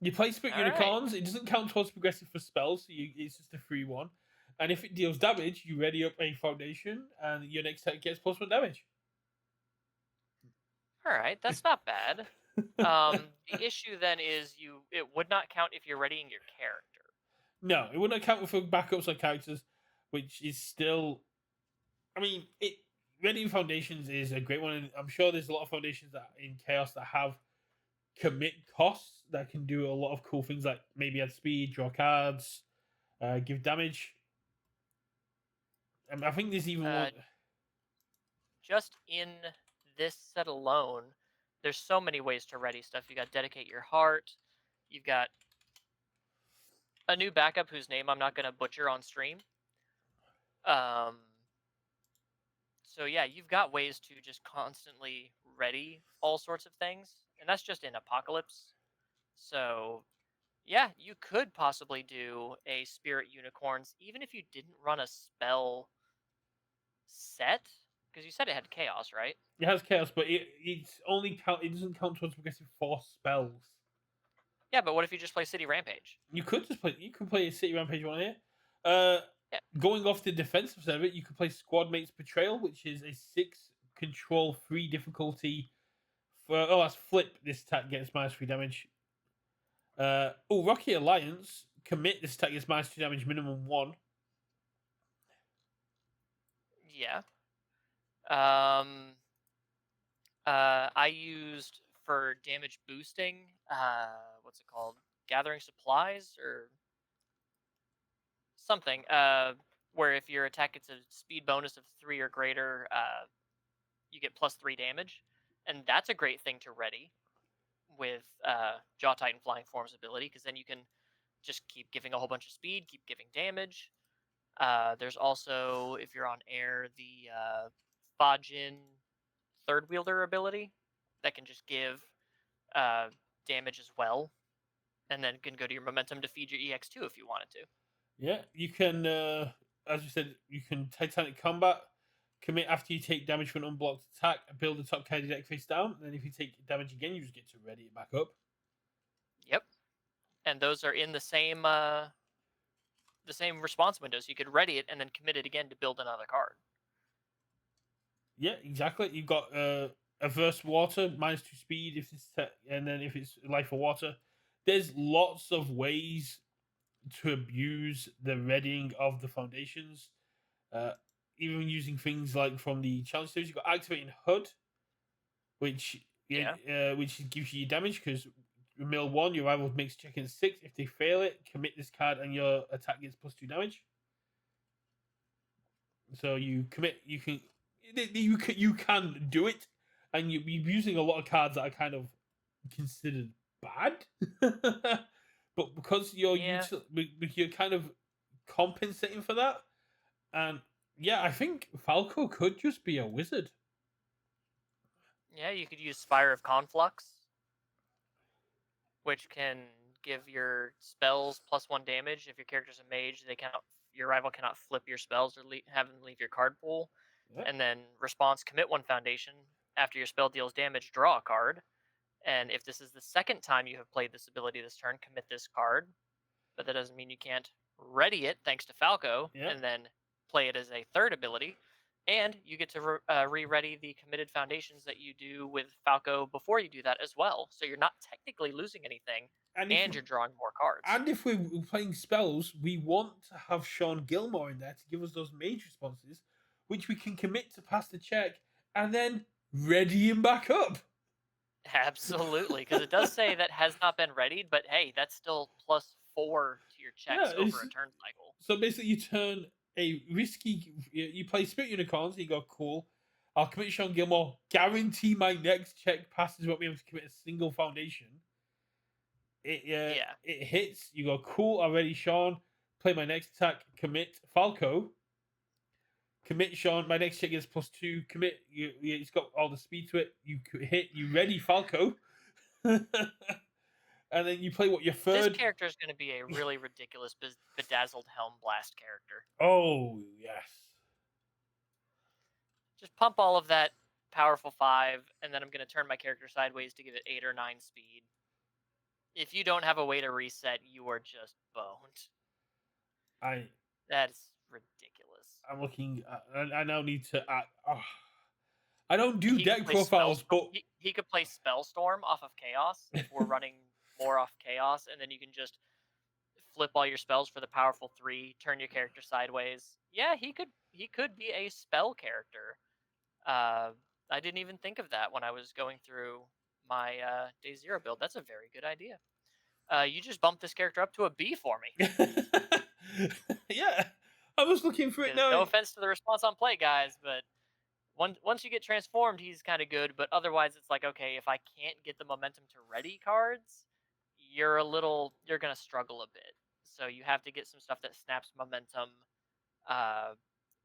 you play Spirit Unicorns. Right. It doesn't count towards progressive for spells, so it's just a free one. And if it deals damage, you ready up a foundation, and your next attack gets +1 damage. All right, that's not bad. The issue then is it would not count if you're readying your character. No, it wouldn't count for backups or characters, which is still. I mean, readying foundations is a great one, and I'm sure there's a lot of foundations that in Chaos that have commit costs that can do a lot of cool things, like maybe add speed, draw cards, give damage. I think there's even one. Just in this set alone, there's so many ways to ready stuff. You got Dedicate Your Heart. You've got a new backup whose name I'm not going to butcher on stream. So yeah, you've got ways to just constantly ready all sorts of things, and that's just in Apocalypse. So yeah, you could possibly do a Spirit Unicorns, even if you didn't run a spell set, because you said it had chaos, right? It has chaos, but it doesn't count towards progressive for spells. Yeah, but what if you just play City Rampage? You could play a City Rampage one here. Going off the defensive side of it, you can play Squad Mates Betrayal, which is a 6 control 3 difficulty. That's flip. This attack gets -3 damage. Rocky Alliance. Commit. This attack gets -2 damage, minimum 1. Yeah. I used for damage boosting. What's it called? Gathering supplies or something. Where if your attack gets a speed bonus of 3 or greater, you get +3 damage, and that's a great thing to ready with Jaw Titan Flying Form's ability, because then you can just keep giving a whole bunch of speed, keep giving damage. There's also, if you're on air, the Fajin Third Wielder ability that can just give damage as well, and then can go to your momentum to feed your EX2 if you wanted to. Yeah, you can, as you said, you can Titanic Combat. Commit after you take damage from an unblocked attack. Build the top card of your deck face down. And then if you take damage again, you just get to ready it back up. Yep. And those are in the same response windows. You could ready it and then commit it again to build another card. Yeah, exactly. You've got Averse Water, -2 speed, if it's and then if it's Life or Water. There's lots of ways to abuse the readying of the foundations. Even using things like from the challenge series, you've got Activating HUD, which gives you damage because mill 1, your rival makes check in 6. If they fail it, commit this card and your attack gets +2 damage. So you commit, you can do it, and you're using a lot of cards that are kind of considered bad, but because you're kind of compensating for that, and yeah, I think Falco could just be a wizard. Yeah, you could use Spire of Conflux, which can give your spells +1 damage. If your character's a mage, your rival cannot flip your spells or have them leave your card pool. Yep. And then response, commit 1 foundation. After your spell deals damage, draw a card. And if this is the second time you have played this ability this turn, commit this card. But that doesn't mean you can't ready it, thanks to Falco, and then play it as a third ability. And you get to re-ready the committed foundations that you do with Falco before you do that as well. So you're not technically losing anything, and you're drawing more cards. And if we're playing spells, we want to have Sean Gilmore in there to give us those mage responses, which we can commit to pass the check and then ready him back up. Absolutely, because it does say that has not been readied, but hey, that's still +4 to your checks over a turn cycle. So basically, you turn a risky. You play Spirit Unicorns, and you go, cool. I'll commit Sean Gilmore, guarantee my next check passes, won't be able to commit a single foundation. It hits, you go, cool, already Sean. Play my next attack, commit Falco. Commit Sean, my next check is +2. Commit, it's got all the speed to it. You hit, you ready Falco. And then you play your third. This character is going to be a really ridiculous Bedazzled Helm Blast character. Oh, yes. Just pump all of that powerful 5, and then I'm going to turn my character sideways to give it 8 or 9 speed. If you don't have a way to reset, you are just boned. That's ridiculous. I'm looking. I now need to. I don't do deck profiles, but he could play Spellstorm off of Chaos if we're running more off Chaos, and then you can just flip all your spells for the powerful 3, turn your character sideways. Yeah, he could be a spell character. I didn't even think of that when I was going through my Day 0 build. That's a very good idea. You just bumped this character up to a B for me. Yeah, I was looking for it now. No offense to the response on play, guys, but once you get transformed, he's kind of good. But otherwise, it's like, okay, if I can't get the momentum to ready cards, you're gonna struggle a bit. So you have to get some stuff that snaps momentum,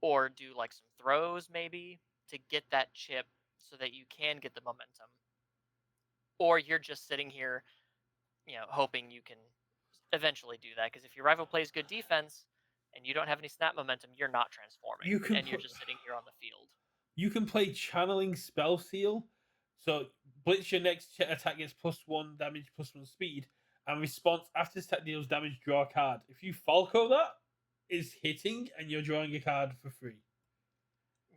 or do like some throws maybe to get that chip so that you can get the momentum. Or you're just sitting here, hoping you can eventually do that. Because if your rival plays good defense and you don't have any snap momentum, you're not transforming, you're just sitting here on the field. You can play Channeling Spell Seal. So blitz your next attack gets +1 damage, +1 speed, and response after this attack deals damage, draw a card. If you Falco that, is hitting, and you're drawing a card for free.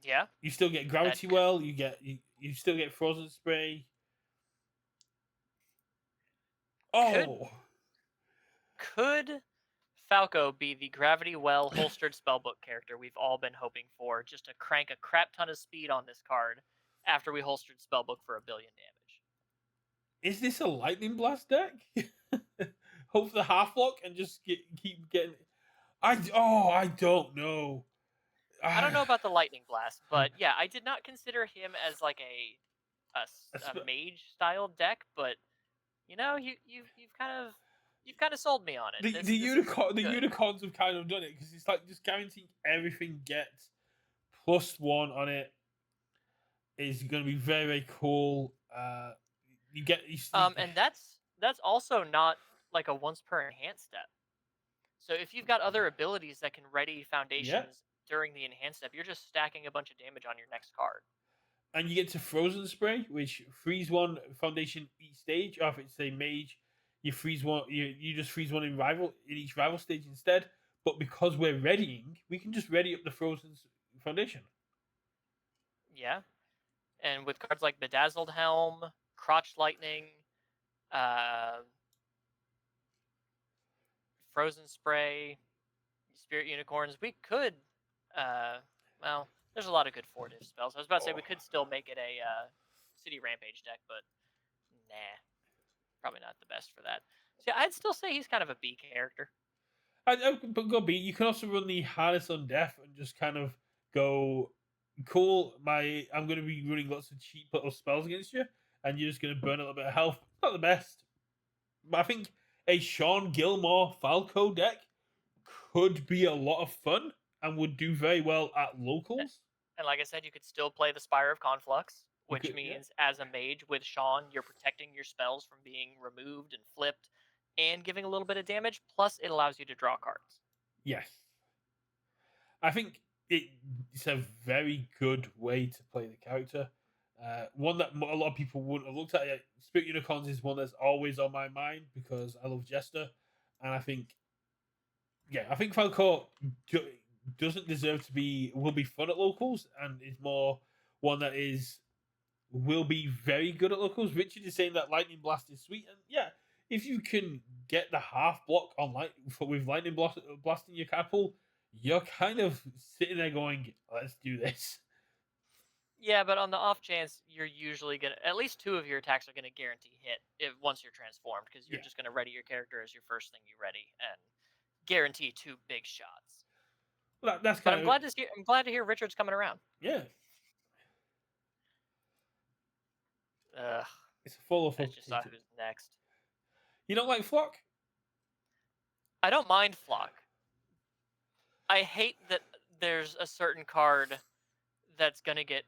Yeah. You still get Gravity Well. You still get Frozen Spray. Oh, Could Falco be the Gravity Well holstered spellbook character we've all been hoping for, just to crank a crap ton of speed on this card after we holstered spellbook for 1 billion damage? is this a Lightning Blast deck? Hope for the half block and just keep getting. I don't know. I don't know about the Lightning Blast, but yeah, I did not consider him as like a mage style deck, but you know, you've kind of sold me on it. The unicorns have kind of done it, because it's like just guaranteeing everything gets +1 on it is going to be very, very cool. And that's also not like a once per enhanced step. So if you've got other abilities that can ready foundations during the enhanced step, you're just stacking a bunch of damage on your next card. And you get to Frozen Spray, which freeze 1 foundation each stage. Or if it's a mage, you freeze 1. You just freeze 1 in each rival stage instead. But because we're readying, we can just ready up the Frozen Foundation. Yeah, and with cards like Bedazzled Helm, Crotched Lightning, Frozen Spray, Spirit Unicorns, we could, well, there's a lot of good 4-diff spells. I was about to say we could still make it a City Rampage deck, but nah, probably not the best for that. So yeah, I'd still say he's kind of a B character. But go B. You can also run the Harness on Death and just kind of go, cool, I'm going to be running lots of cheap little spells against you, and you're just going to burn a little bit of health. Not the best. But I think a Sean Gilmore Falco deck could be a lot of fun and would do very well at locals. And like I said, you could still play the Spire of Conflux, which means as a mage with Sean, you're protecting your spells from being removed and flipped and giving a little bit of damage, plus it allows you to draw cards. Yes. I think it's a very good way to play the character. One that a lot of people wouldn't have looked at. Spirit Unicorns is one that's always on my mind because I love Jester, and I think Falco doesn't deserve to be. Will be fun at locals, and is more one that will be very good at locals. Richard is saying that Lightning Blast is sweet, and yeah, if you can get the half block on with Lightning blasting your catapult, you're kind of sitting there going, "Let's do this." Yeah, but on the off chance, you're usually gonna at least 2 of your attacks are gonna guarantee hit once you're transformed, because you're just gonna ready your character as your first thing you ready and guarantee 2 big shots. Well, that's but kind I'm glad to hear Richard's coming around. Yeah. Ugh. It's full of. I just saw who's next. You don't like Floch? I don't mind Floch. I hate that there's a certain card that's gonna get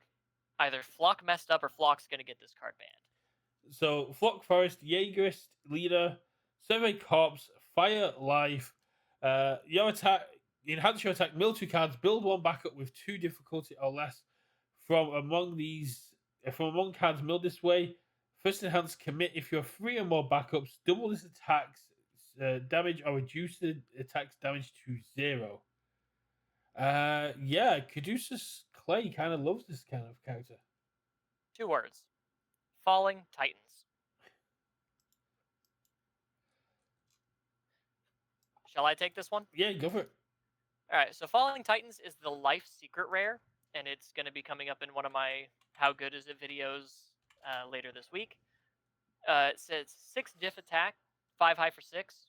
either Floch messed up or Floch's gonna get this card banned. So Floch Forest, Jaegerist, Leader, Survey Corps, Fire Life. Your attack, enhance your attack, mill 2 cards, build 1 backup with 2 difficulty or less from among cards milled this way. First enhance, commit if you're 3 or more backups, double this attack's damage or reduce the attack's damage to 0. Yeah, Caduceus Clay kind of loves this kind of character. 2 words. Falling Titans. Shall I take this one? Yeah, go for it. Alright, so Falling Titans is the Life Secret rare, and it's going to be coming up in one of my How Good Is It videos later this week. It says 6 diff attack, 5 high for 6.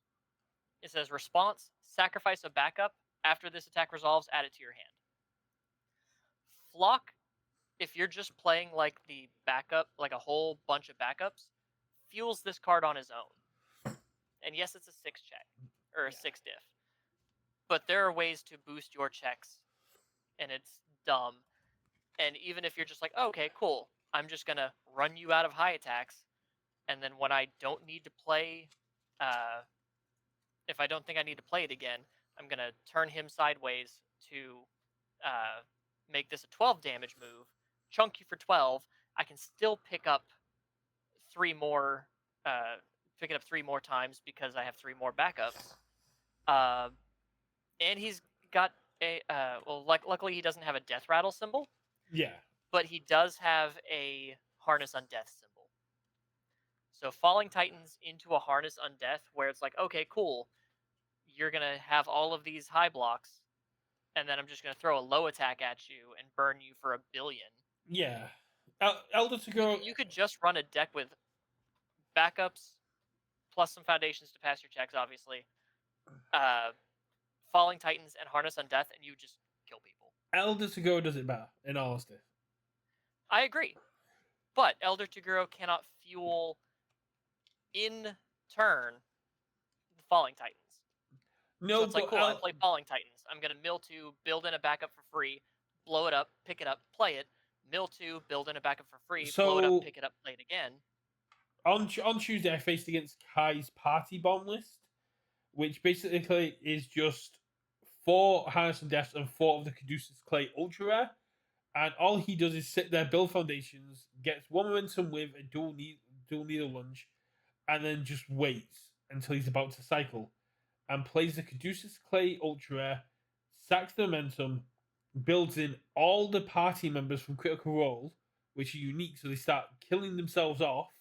It says response, sacrifice a backup. After this attack resolves, add it to your hand. Floch, if you're just playing like the backup, like a whole bunch of backups, fuels this card on his own. And yes, it's a 6 check, or a 6 diff. But there are ways to boost your checks, and it's dumb. And even if you're just like, oh, okay, cool, I'm just going to run you out of high attacks, and then when I don't need to play, if I don't think I need to play it again, I'm going to turn him sideways to make this a 12 damage move, chunk you for 12. I can still pick up 3 more, pick it up 3 more times because I have 3 more backups. And he's got a luckily he doesn't have a death rattle symbol, Yeah. but he does have a harness undeath symbol. So Falling Titans into a harness undeath, where it's like, okay, cool, you're gonna have all of these high blocks, and then I'm just gonna throw a low attack at you and burn you for 1 billion. Yeah. Elder to go. You could just run a deck with backups plus some foundations to pass your checks, obviously. Falling Titans and Harness Undeath, and you just kill people. Elder to go does it better, in all honesty. I agree. But Elder Toguro cannot fuel in turn the Falling Titans. No, So it's like, but cool, I play Falling Titans. I'm going to mill 2, build in a backup for free, blow it up, pick it up, play it. Mill 2, build in a backup for free, blow it up, pick it up, play it again. On Tuesday, I faced against Kai's party bomb list, which basically is just 4 Harness and Deaths and 4 of the Caduceus Clay Ultra Rare. And all he does is sit there, build foundations, gets 1 momentum with a dual needle lunge, and then just waits until he's about to cycle. And plays the Caduceus Clay Ultra Rare, sacks the momentum, builds in all the party members from Critical Role, which are unique, so they start killing themselves off,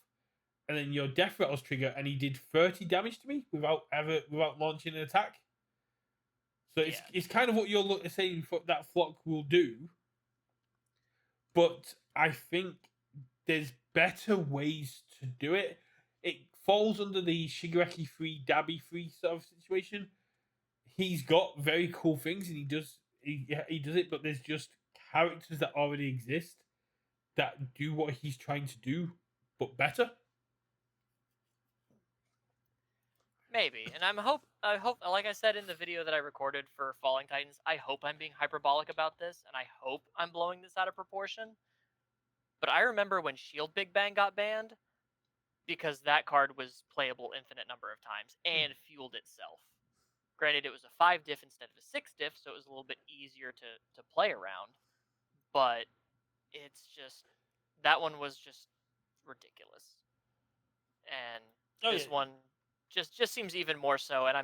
and then your death rattles trigger, and he did 30 damage to me without launching an attack. So it's kind of what you're saying that Floch will do, but I think there's better ways to do it. It falls under the Shigaraki free, Dabi free sort of situation. He's got very cool things, and he does it, but there's just characters that already exist that do what he's trying to do, but better. Maybe, and I hope, like I said in the video that I recorded for Falling Titans, I hope I'm being hyperbolic about this, and I hope I'm blowing this out of proportion. But I remember when Shield Big Bang got banned, because that card was playable infinite number of times and fueled itself. Granted, it was a 5 diff instead of a 6 diff, so it was a little bit easier to play around. But it's just, that one was just ridiculous. And this one just seems even more so, and I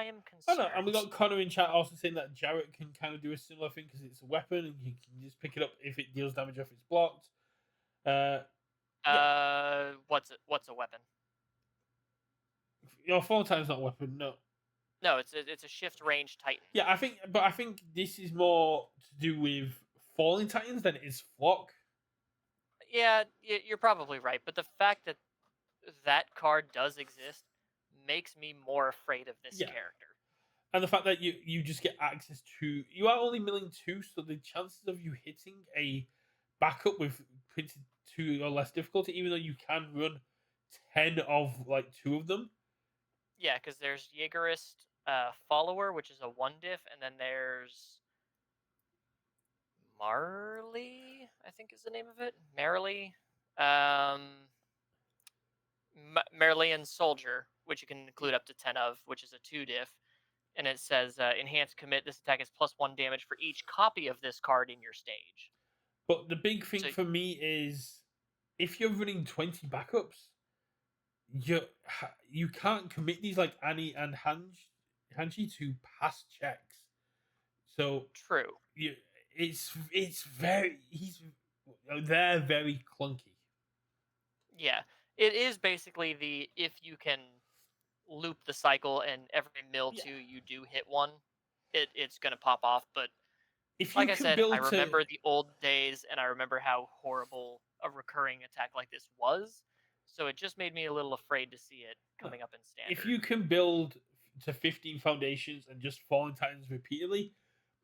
am concerned. Oh no, and we got Connor in chat also saying that Jarrett can kind of do a similar thing because it's a weapon and you can just pick it up if it deals damage or if it's blocked. What's a weapon? Your Falling Titan's not a weapon, no. No, it's a shift range Titan. Yeah, I think this is more to do with Falling Titans than it is Floch. Yeah, you're probably right, but the fact that that card does exist makes me more afraid of this character. And the fact that you just get access to, you are only milling 2, so the chances of you hitting a backup with printed 2 or less difficulty, even though you can run 10 of like 2 of them. Yeah, because there's Yeagerist Follower, which is a 1 diff, and then there's Marley, I think is the name of it. Marley. Marleyan Soldier, which you can include up to 10 of, which is a 2 diff. And it says, Enhanced Commit, this attack is +1 damage for each copy of this card in your stage. But the big thing for me is, if you're running 20 backups, you can't commit these like Annie and Hanji to pass checks. So true. They're very clunky. Yeah, it is basically if you can loop the cycle and every mill 2 you do hit 1, it's gonna pop off. But if like I said, I remember the old days, and I remember how horrible a recurring attack like this was. So it just made me a little afraid to see it coming up in standard. If you can build to 15 foundations and just Fallen Titans repeatedly,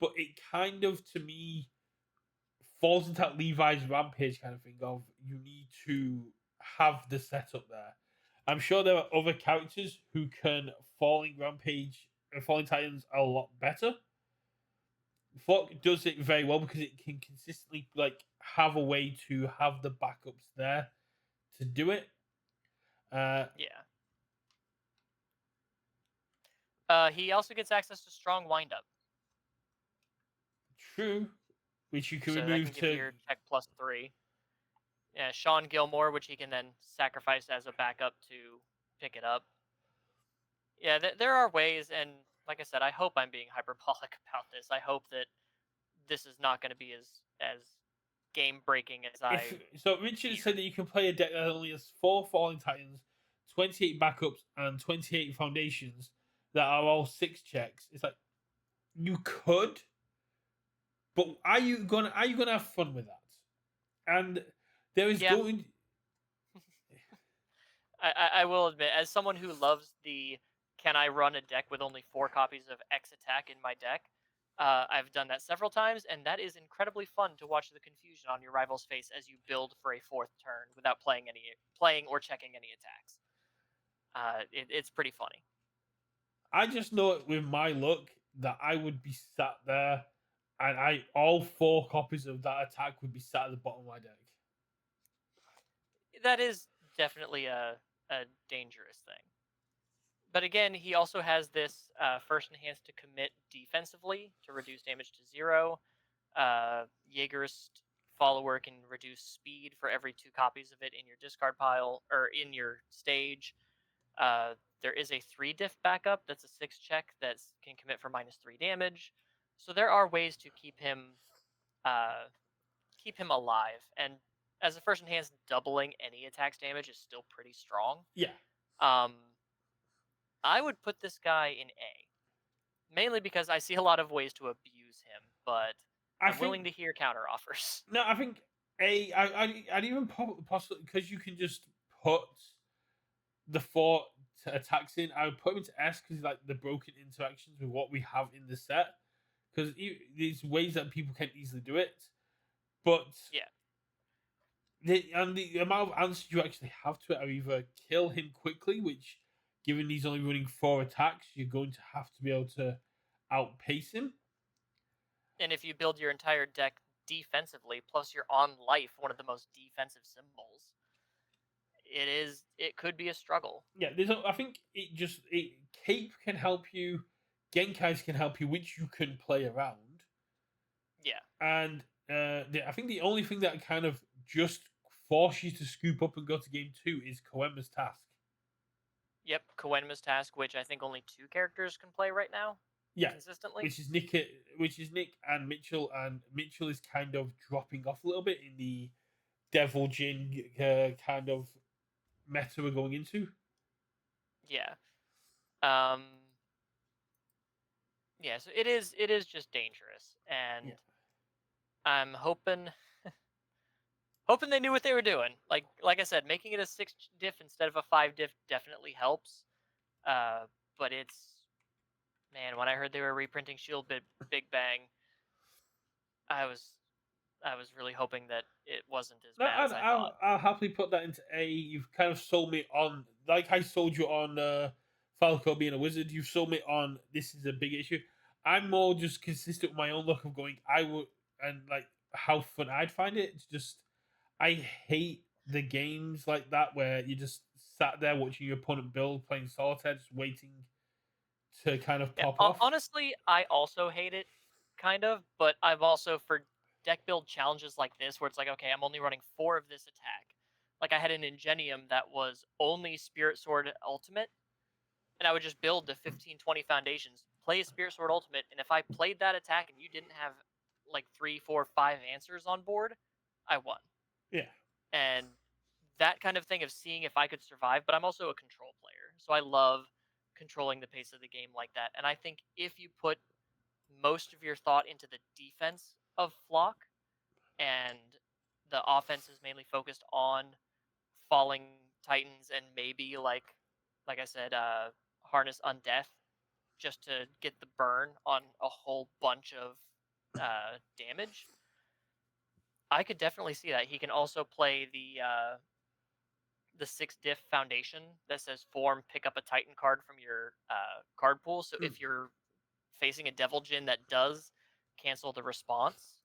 but it kind of, to me, falls into that Levi's Rampage kind of thing of you need to have the setup there. I'm sure there are other characters who can Falling Titans a lot better. Floch does it very well because it can consistently have a way to have the backups there to do it. He also gets access to Strong Windup. True, which you can remove that can give your check +3. Yeah, Sean Gilmore, which he can then sacrifice as a backup to pick it up. Yeah, there are ways, and like I said, I hope I'm being hyperbolic about this. I hope that this is not going to be as game breaking as If I so, Richard fear. said that you can play a deck that only has 4 Falling Titans, 28 backups, and 28 foundations that are all 6 checks. It's like you could, but are you gonna have fun with that? And there is Yeah, going. I will admit, as someone who loves the can I run a deck with only 4 copies of X attack in my deck, I've done that several times, and that is incredibly fun to watch the confusion on your rival's face as you build for a 4th turn without playing or checking any attacks. It's pretty funny. I just know with my luck that I would be sat there, and I all 4 copies of that attack would be sat at the bottom of my deck. That is definitely a dangerous thing. But again, he also has this first enhance to commit defensively to reduce damage to 0. Yeager's follower can reduce speed for every 2 copies of it in your discard pile or in your stage. There is a 3 diff backup that's a 6 check that can commit for -3 damage. So there are ways to keep him alive. And as a first enhance, doubling any attack's damage is still pretty strong. Yeah. I would put this guy in A, mainly because I see a lot of ways to abuse him, but I'm willing to hear counter offers. No, I think I'd even possibly because you can just put the 4 attacks in. I would put him into S because like the broken interactions with what we have in the set. Because there's ways that people can easily do it, but Yeah. the amount of answers you actually have to it are either kill him quickly, which given he's only running 4 attacks, you're going to have to be able to outpace him. And if you build your entire deck defensively, plus you're on life, one of the most defensive symbols, it could be a struggle. Yeah, I think Cape can help you, Genkais can help you, which you can play around. Yeah. And I think the only thing that kind of just force you to scoop up and go to game 2 is Koenma's Task. Yep, Koenma's Task, which I think only 2 characters can play right now. Yeah, consistently. Which is Nick and Mitchell, and Mitchell is kind of dropping off a little bit in the Devil Jin kind of meta we're going into. Yeah. Yeah, so it is just dangerous, and I'm hoping they knew what they were doing. Like I said, making it a 6 diff instead of a 5 diff definitely helps. But it's, man, when I heard they were reprinting Shield Big Bang, I was really hoping that it wasn't as bad as I thought. I'll happily put that into A. You've kind of sold me on, like I sold you on Falco being a wizard. You've sold me on this is a big issue. I'm more just consistent with my own look of going, I would, and like how fun I'd find it. It's just, I hate the games like that where you just sat there watching your opponent build, playing solitaire, just waiting to kind of pop off. Honestly, I also hate it, kind of, but I've also, for deck build challenges like this, where it's like, okay, I'm only running 4 of this attack. Like I had an Ingenium that was only Spirit Sword Ultimate, and I would just build the 15, 20 foundations, play a Spirit Sword Ultimate, and if I played that attack and you didn't have like 3, 4, 5 answers on board, I won. Yeah. And that kind of thing of seeing if I could survive, but I'm also a control player, so I love controlling the pace of the game like that. And I think if you put most of your thought into the defense of Floch, and the offense is mainly focused on falling Titans and maybe like I said, harness Undeath just to get the burn on a whole bunch of damage, I could definitely see that. He can also play the 6 diff foundation that says form, pick up a Titan card from your card pool. So if you're facing a Devil Jin that does cancel the response,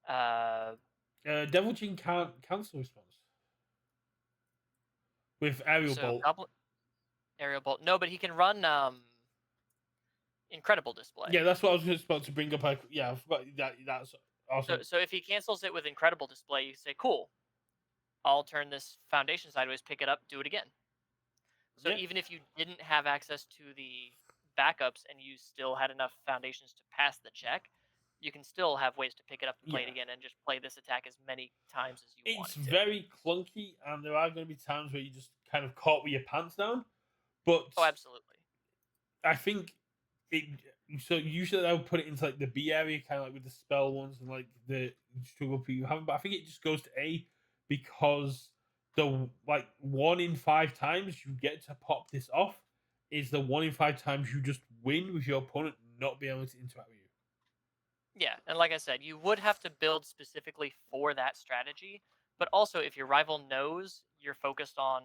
Devil Jin can't cancel response with Aerial Bolt. Aerial Bolt. No, but he can run Incredible Display. Yeah, that's what I was just about to bring up. I forgot that's awesome. So if he cancels it with Incredible Display, you say, cool, I'll turn this foundation sideways, pick it up, do it again. So even if you didn't have access to the backups and you still had enough foundations to pass the check, you can still have ways to pick it up and play it Yeah. again and just play this attack as many times as you It's wanted to. very clunky, and there are going to be times where you just kind of caught with your pants down. But Oh, absolutely. I think it. So usually I would put it into like the B area, kind of like with the spell ones and like the struggle people having. But I think it just goes to A because the like 1 in 5 times you get to pop this off is the 1 in 5 times you just win with your opponent not being able to interact with you. Yeah, and like I said, you would have to build specifically for that strategy, but also if your rival knows you're focused on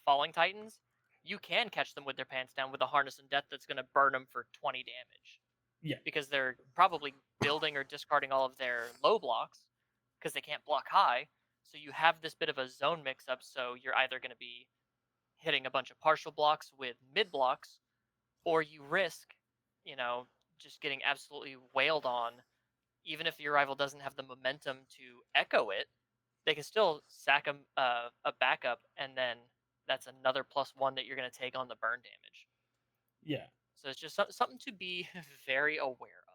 falling titans, you can catch them with their pants down with a harness and death that's going to burn them for 20 damage Yeah, because they're probably building or discarding all of their low blocks because they can't block high. So you have this bit of a zone mix up. So you're either going to be hitting a bunch of partial blocks with mid blocks, or you risk, you know, just getting absolutely wailed on. Even if your rival doesn't have the momentum to echo it, they can still sack a backup, and then that's another +1 that you're going to take on the burn damage. yeah. So it's just something to be very aware of.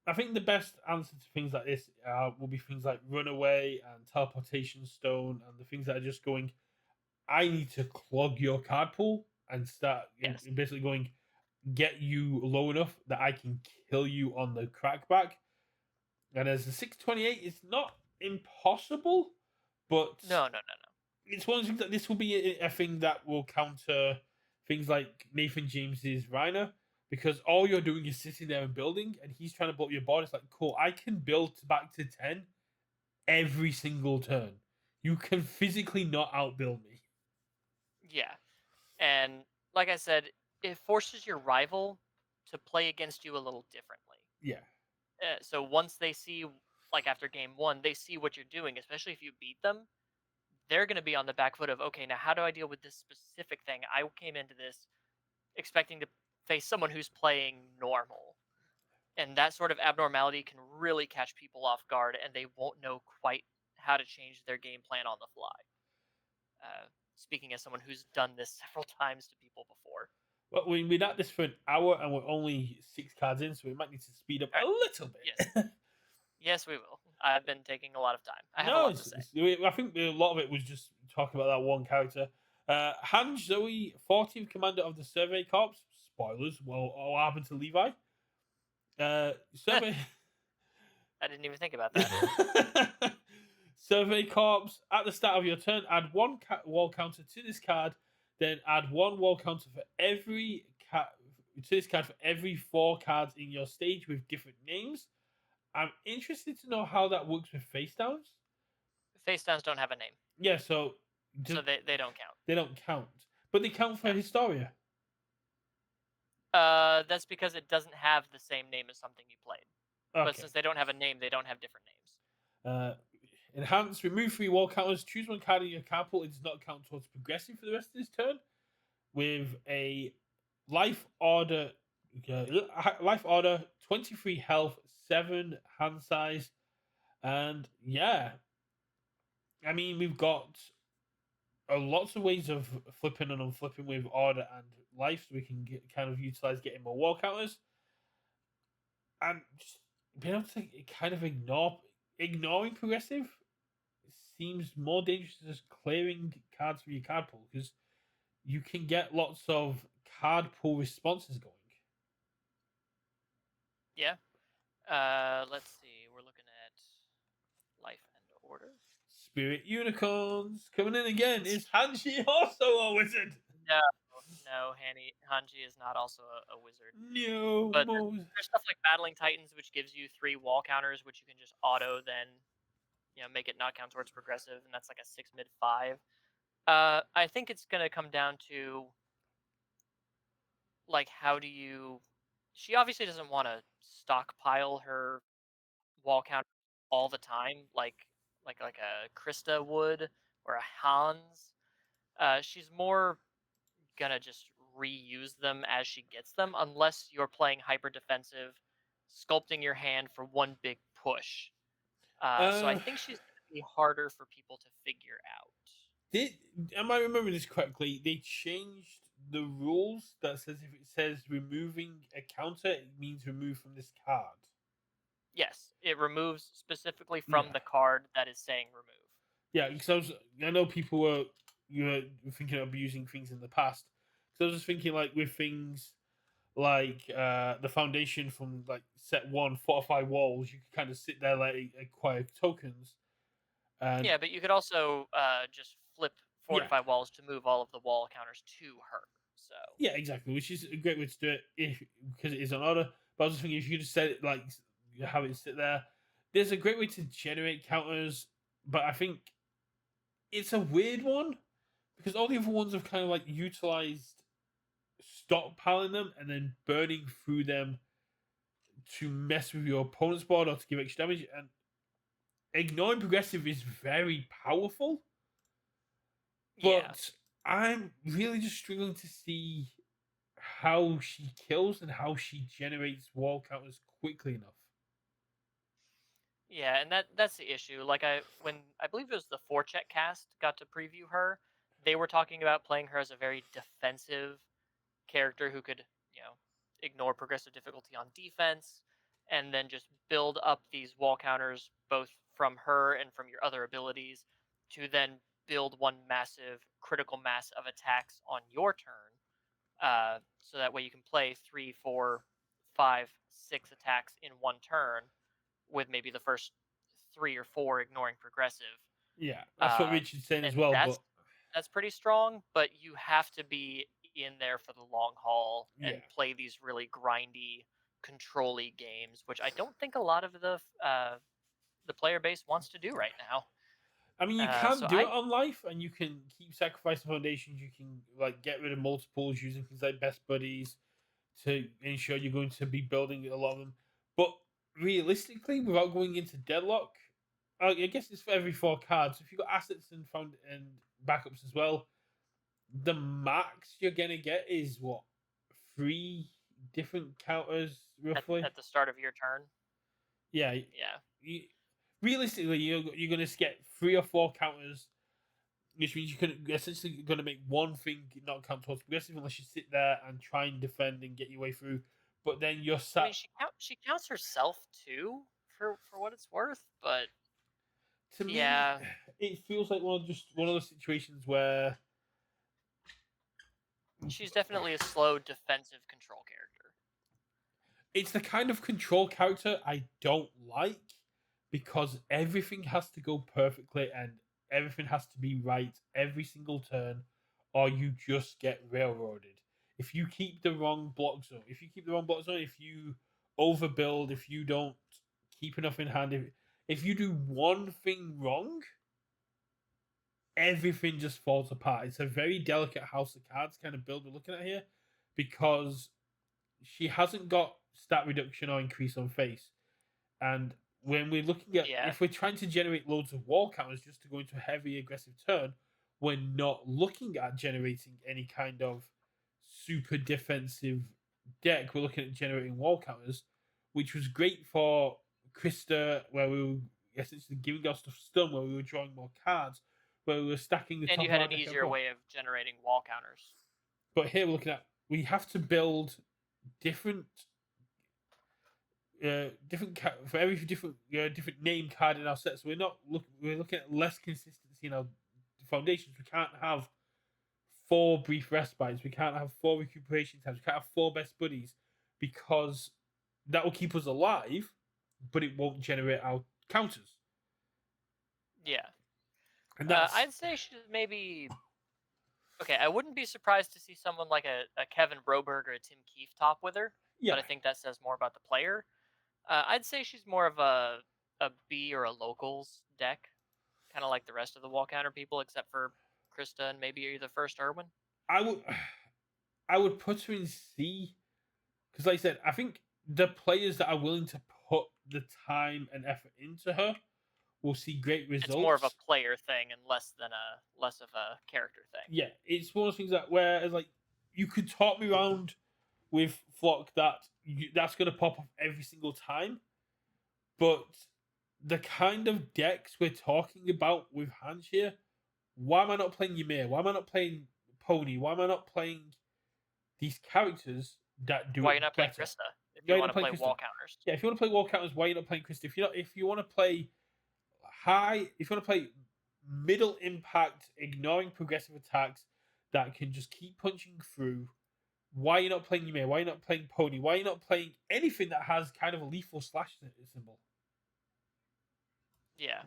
I think the best answer to things like this will be things like runaway and teleportation stone and the things that are just going. I need to clog your card pool and start Yes. basically going get you low enough that I can kill you on the crackback. And as a 628, it's not impossible, but No, no, no, no. it's one of the things that this will be a thing that will counter things like Nathan James's Reiner, because all you're doing is sitting there and building, and he's trying to blow up your board. It's like, cool, I can build back to 10 every single turn. You can physically not outbuild me. Yeah. And like I said, it forces your rival to play against you a little differently. Yeah. So once they see, like after game one, they see what you're doing, especially if you beat them, they're going to be on the back foot of, okay, now how do I deal with this specific thing? I came into this expecting to face someone who's playing normal. And that sort of abnormality can really catch people off guard, and they won't know quite how to change their game plan on the fly. Speaking as someone who's done this several times to people before. Well, we've been at this for an hour and we're only 6 cards in, so we might need to speed up All a right. little Yes. bit. Yes, we will. I've been taking a lot of time. I have a No, lot to say. I think a lot of it was just talking about that one character. Hange Zoe, 14th commander of the Survey Corps. Spoilers. Well, what happened to Levi? Survey. I didn't even think about that. Survey Corps. At the start of your turn, add one wall counter to this card. Then add one wall counter for every to this card for every 4 cards in your stage with different names. I'm interested to know how that works with face downs. Face downs don't have a name, Yeah, so so they don't count. they don't count, but they count for No. Historia. That's because it doesn't have the same name as something you played. Okay. But since they don't have a name, they don't have different names. Enhance, remove 3 wall counters. Choose one card in your card pool. It does not count towards progressing for the rest of this turn. With a life order, 23 health, 7 hand size, and yeah, I mean we've got lots of ways of flipping and unflipping with order and life, so we can kind of utilize getting more wall counters, and just being able to kind of ignoring progressive seems more dangerous than just clearing cards from your card pool, because you can get lots of card pool responses going. Yeah. Let's see. We're looking at life and order. Spirit Unicorns coming in again. Is Hanji also a wizard? No, Hanji is not also a wizard. No, But there's stuff like Battling Titans, which gives you 3 wall counters, which you can just auto then, make it not count towards progressive, and that's like a 6 mid 5. I think it's gonna come down to like how do you. She obviously doesn't want to stockpile her wall counter all the time, like a Krista would or a Hans. She's more gonna just reuse them as she gets them, unless you're playing hyper defensive, sculpting your hand for one big push. So I think she's gonna be harder for people to figure out. Am I remembering this correctly? They changed the rules that says if it says removing a counter, it means remove from this card. Yes, it removes specifically from Yeah. the card that is saying remove. Yeah, because I know people were thinking of using things in the past. So I was just thinking like with things like the foundation from like set one, fortify walls, you could kind of sit there like acquire tokens, and Yeah, but you could also just flip yeah, fortify walls to move all of the wall counters to her. So yeah, exactly, which is a great way to do it if because it is on order. But I was just thinking if you just set it like have it sit there, there's a great way to generate counters, but I think it's a weird one because all the other ones have kind of like utilized stockpiling them and then burning through them to mess with your opponent's board or to give extra damage. And ignoring progressive is very powerful, yeah, but I'm really just struggling to see how she kills and how she generates wall counters quickly enough. yeah, and that's the issue. Like when I believe it was the Forecheck cast got to preview her, they were talking about playing her as a very defensive character who could, ignore progressive difficulty on defense and then just build up these wall counters both from her and from your other abilities to then build one massive critical mass of attacks on your turn. So that way you can play 3, 4, 5, 6 attacks in one turn with maybe the first 3 or 4 ignoring progressive. Yeah, that's what Uh, Richard's saying as and well. that's But that's pretty strong, but you have to be in there for the long haul and yeah, play these really grindy, control-y games, which I don't think a lot of the player base wants to do right now. I mean, you So can do it I on life, and you can keep sacrificing foundations. You can like get rid of multiples using things like best buddies to ensure you're going to be building a lot of them. But realistically, without going into deadlock, I guess it's for every 4 cards. If you've got assets and found and backups as well, the max you're gonna get is what 3 different counters roughly. at the start of your turn, Yeah, yeah, you, realistically, you're gonna get 3 or 4 counters, which means you can essentially going to make one thing not count towards progressive unless you sit there and try and defend and get your way through. But then you're I sat. mean she counts herself too for what it's worth, but To me, yeah, it feels like one of those situations where she's definitely a slow defensive control character. it's the kind of control character I don't like because everything has to go perfectly and everything has to be right every single turn, or you just get railroaded. If you keep the wrong block zone, if you overbuild, if you don't keep enough in hand, if you do one thing wrong, everything just falls apart. It's a very delicate house of cards kind of build we're looking at here because she hasn't got stat reduction or increase on face. And when we're looking at, Yeah. if we're trying to generate loads of wall counters just to go into a heavy aggressive turn, we're not looking at generating any kind of super defensive deck. We're looking at generating wall counters, which was great for Krista, where we were essentially giving us stuff stun, where we were drawing more cards, where we were stacking the And top you of had our an deck. easier way of generating wall counters. But here we're looking at, we have to build different for every different name card in our sets. We're looking at less consistency in our foundations. We can't have 4 brief respites. We can't have 4 recuperation times. We can't have 4 best buddies because that will keep us alive, but it won't generate our counters. Yeah. And that's I'd say she's maybe okay. I wouldn't be surprised to see someone like a Kevin Broberg or a Tim Keefe top with her, yeah. but I think that says more about the player. I'd say she's more of a B or a locals deck, kind of like the rest of the wall counter people, except for Krista and maybe the first Irwin. I would I would put her in C because, like I said, I think the players that are willing to put the time and effort into her will see great results. It's more of a player thing and less of a character thing. Yeah, it's one of those things that where like you could talk me around with Floch that's going to pop up every single time, but the kind of decks we're talking about with Hange here, why am I not playing Ymir? Why am I not playing Pony? Why am I not playing these characters that do Why it are you not playing better. Krista if Why you are you want not to playing play Krista? wall counters? Yeah, if you want to play wall counters, why are you not playing Krista? If you want to play if you want to play middle impact, ignoring progressive attacks that can just keep punching through, why are you not playing Ymir? Why are you not playing Pony? Why are you not playing anything that has kind of a lethal slash symbol? Yeah.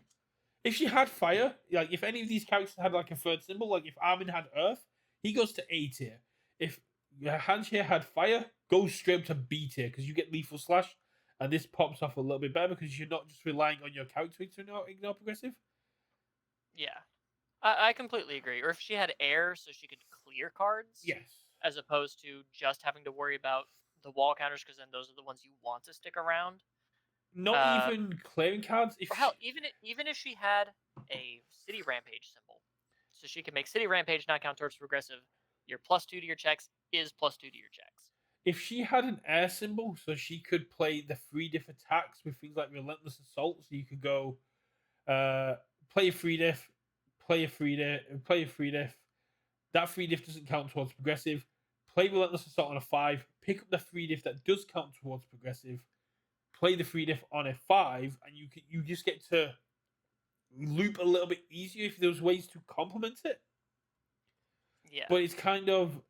If she had fire, like if any of these characters had like a third symbol, like if Armin had earth, he goes to A tier. If Hange here had fire, goes straight up to B tier because you get lethal slash, and this pops off a little bit better because you're not just relying on your character to ignore progressive. Yeah. I completely agree. Or if she had air so she could clear cards Yes. as opposed to just having to worry about the wall counters because then those are the ones you want to stick around. Not even clearing cards. If Or hell, even if she had a city rampage symbol, so she can make city rampage not count towards progressive. Your +2 to your checks is +2 to your checks. if she had an air symbol, so she could play the 3 diff attacks with things like relentless assault, so you could go uh play a 3 diff, play a 3 diff, play a 3 diff. That 3 diff doesn't count towards progressive. Play relentless assault on a 5, pick up the 3 diff that does count towards progressive, play the 3 diff on a 5, and you just get to loop a little bit easier if there's ways to complement it. Yeah. But it's kind of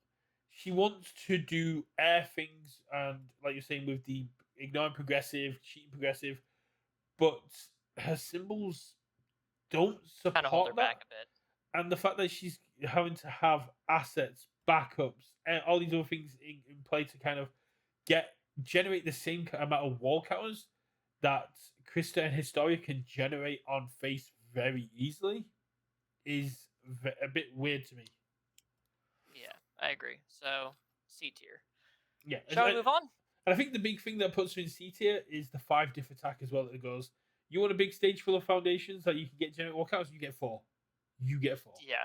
she wants to do air things, and like you're saying with the ignoring progressive, cheating progressive, but her symbols don't Kind of hold her support that. back a bit. And the fact that she's having to have assets, backups, and all these other things in play to kind of generate the same amount of wall counters that Krista and Historia can generate on face very easily is a bit weird to me. Yeah, I agree. So C tier. Yeah, Shall we move on? and I think the big thing that puts her in C tier is the 5 diff attack as well. That it goes, you want a big stage full of foundations that you can get generate wall counters, you get 4. You get 4. Yeah.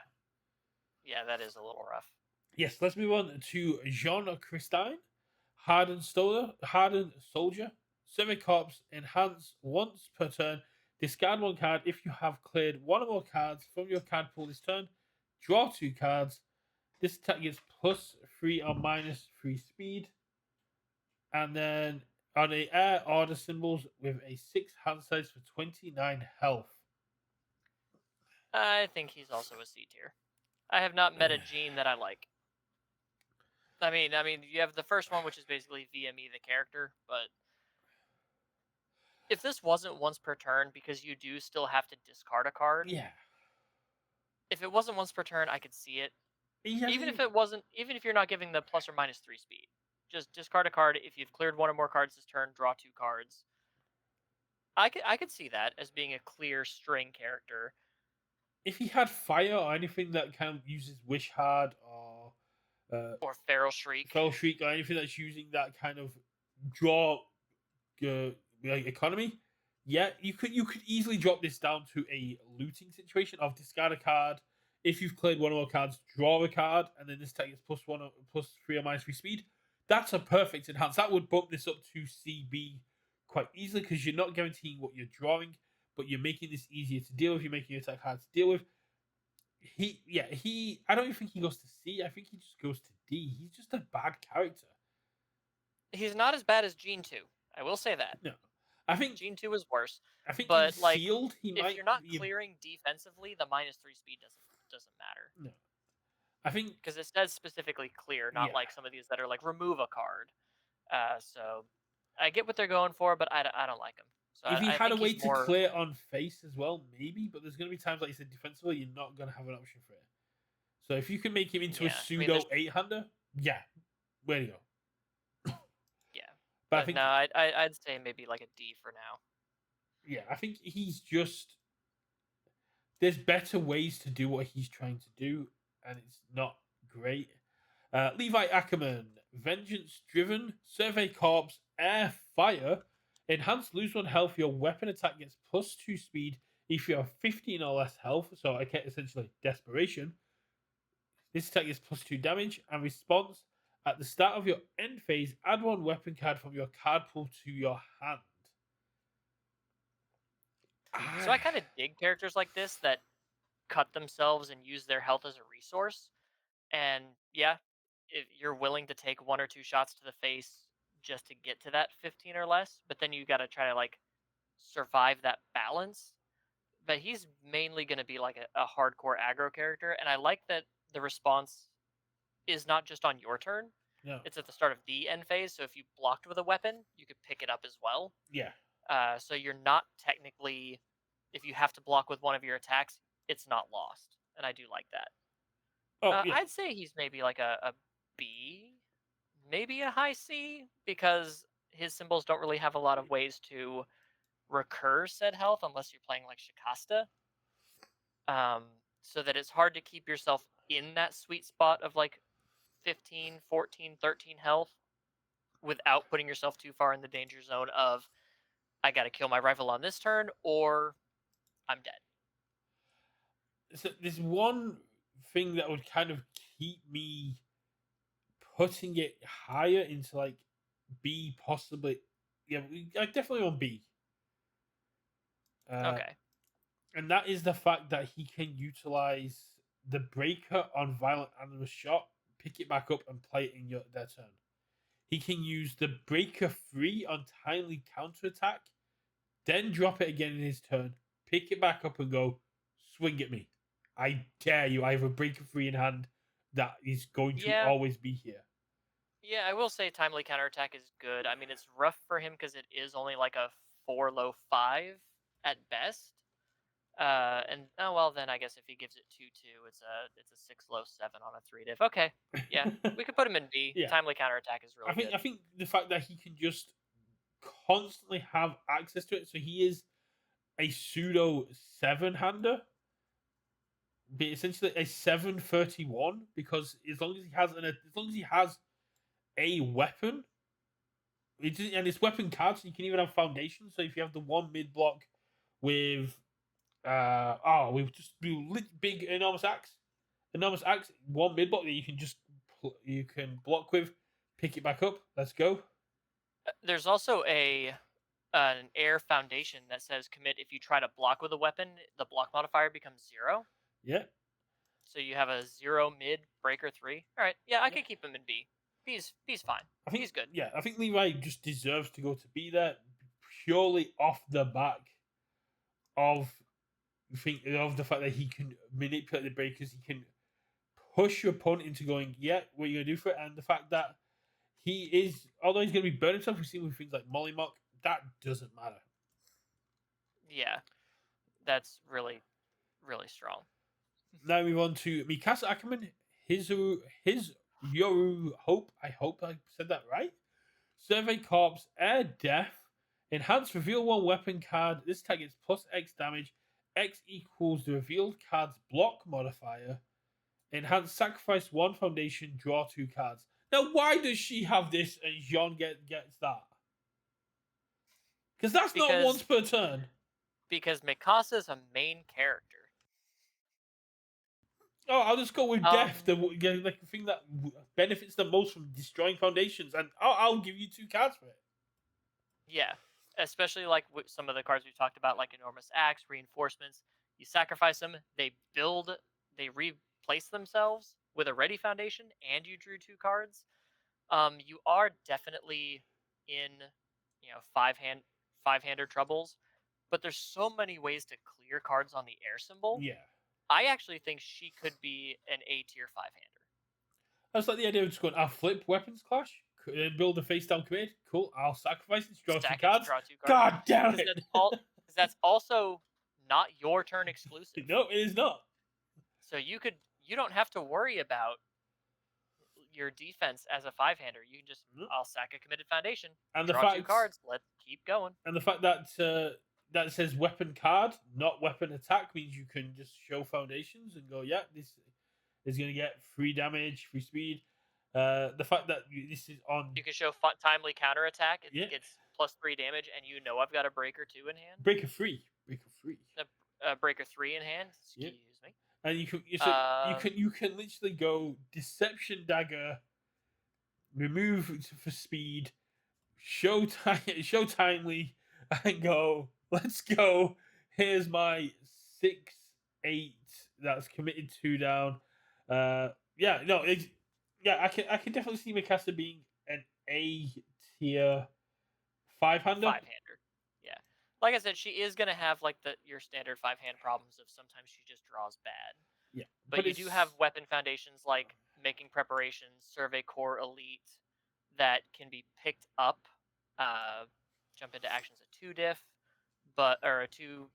Yeah, that is a little rough. Yes, let's move on to Jean Kirstein. Hardened Soldier. Survey Corps. Enhance once per turn. Discard 1 card if you have cleared 1 or more cards from your card pool this turn. Draw 2 cards. This attack gets +3 or -3 speed. And then on the air order symbols with a 6 hand size for 29 health. I think he's also a C tier. I have not met a gene that I like. I mean, you have the first one, which is basically VME the character, but if this wasn't once per turn, because you do still have to discard a card. Yeah. If it wasn't once per turn, I could see it. Yeah, Even if it wasn't, even if you're not giving the ±3 speed, just discard a card. If you've cleared 1 or more cards this turn, draw 2 cards. I could see that as being a clear string character. if he had fire or anything that kind of uses Wish Hard or Feral Shriek. Feral Shriek or anything that's using that kind of draw economy, yeah, you could easily drop this down to a looting situation of discard a card. If you've cleared 1 or more cards, draw a card, and then this attack is +3 or -3 speed. That's a perfect enhance. That would bump this up to CB quite easily because you're not guaranteeing what you're drawing, but you're making this easier to deal with. You're making your attack hard to deal with. I don't even think he goes to C. I think he just goes to D. He's just a bad character. He's not as bad as Gene 2. I will say that. No. I think Gene 2 is worse. I think but like sealed, if you're not clearing defensively, the -3 speed doesn't matter. No. I think because it says specifically clear, not like some of these that are like remove a card. So I get what they're going for, but I don't like them. So if he I had a think way he's to more... clear on face as well, maybe. But there's going to be times, like you said, defensively, you're not going to have an option for it. So if you can make him into a pseudo 8-hander, yeah, way to go. Yeah, but I think no, I'd say maybe like a D for now. Yeah, I think he's just there's better ways to do what he's trying to do, and it's not great. Levi Ackerman, vengeance driven, survey corps, air fire, enhance lose 1 health. Your weapon attack gets +2 speed if you have 15 or less health. So I get essentially desperation. This attack is +2 damage and response. At the start of your end phase, add 1 weapon card from your card pool to your hand. So I kind of dig characters like this that cut themselves and use their health as a resource. And yeah, if you're willing to take 1 or 2 shots to the face just to get to that 15 or less, but then you got to try to like survive that balance. But he's mainly going to be like a hardcore aggro character, and I like that the response is not just on your turn. No. It's at the start of the end phase, so if you blocked with a weapon, you could pick it up as well. Yeah. So you're not technically, if you have to block with one of your attacks, it's not lost, and I do like that. Oh, yeah. I'd say he's maybe like a B, maybe a high C, because his symbols don't really have a lot of ways to recur said health unless you're playing like Shikasta. So that it's hard to keep yourself in that sweet spot of like 15, 14, 13 health without putting yourself too far in the danger zone of I got to kill my rival on this turn or I'm dead. So there's one thing that would kind of keep me putting it higher into like B, possibly. Yeah, I definitely want B. Okay. And that is the fact that he can utilize the breaker on violent animal shot, pick it back up, and play it in their turn. He can use the breaker 3 on timely counterattack, then drop it again in his turn, pick it back up, and go swing at me. I dare you. I have a breaker 3 in hand that is going to always be here. Yeah, I will say timely counterattack is good. I mean, it's rough for him because it is only like a 4 low 5 at best. And oh well, then I guess if he gives it 2-2, it's a 6 low 7 on a 3 diff. Okay, yeah, we could put him in B. Yeah. Timely counterattack is really good. I think the fact that he can just constantly have access to it, so he is a pseudo 7-hander, be essentially a 7-31, because as long as he has a weapon, and it's weapon cards, so you can even have foundation. So if you have the one mid block with we've just big enormous axe, one mid block that you can block with, pick it back up. Let's go. There's also an air foundation that says commit if you try to block with a weapon, the block modifier becomes 0. Yeah. So you have a 0 mid breaker 3. All right, yeah, I could keep him in B. B's fine. He's good. Yeah, I think Levi just deserves to go to B there, purely off the back of the fact that he can manipulate the breakers, he can push your opponent into going, yeah, what are you gonna do for it? And the fact that he is, although he's gonna be burning himself, we've seen with things like Molly Mock, that doesn't matter. Yeah, that's really, really strong. Now we move on to Mikasa Ackerman, his Yoru Hope. I hope I said that right. Survey Corps, Air Death, Enhanced Reveal 1 weapon card. This tag gets plus X damage. X equals the revealed card's block modifier. Enhanced Sacrifice 1 foundation, draw 2 cards. Now, why does she have this and Jean gets that? Because that's not once per turn. Because Mikasa's a main character. Oh, I'll just go with Death, the thing that benefits the most from destroying foundations, and I'll give you 2 cards for it. Yeah, especially like with some of the cards we've talked about, like Enormous Axe, Reinforcements. You sacrifice them, they replace themselves with a ready foundation, and you drew 2 cards. You are definitely in, five-hander troubles, but there's so many ways to clear cards on the air symbol. Yeah. I actually think she could be an A tier 5-hander. That's like the idea of just going, I'll flip weapons clash, build a face down command. Cool, I'll sacrifice it, draw 2 cards. God damn it! That's also not your turn exclusive. No, it is not. So you don't have to worry about your defense as a 5-hander. You can just, I'll sack a committed foundation, and draw 2 cards, let's keep going. And the fact that that says weapon card, not weapon attack, means you can just show foundations and go, yeah, this is going to get 3 damage, 3 speed. The fact that this is on... You can show timely counterattack. It gets plus 3 damage, and I've got a breaker 2 in hand. Breaker 3. Breaker 3 in hand. Excuse me. And you can literally go Deception Dagger, remove for speed, show timely, and go, let's go. Here's my 6/8 that's committed 2 down. Yeah, I can definitely see Mikasa being an A tier 5-hander. Five-hander. Yeah. Like I said, she is gonna have like your standard five-hand problems of sometimes she just draws bad. Yeah, But but you do have it's weapon foundations like making preparations, survey core elite that can be picked up. Jump into actions at 2 diff, or a two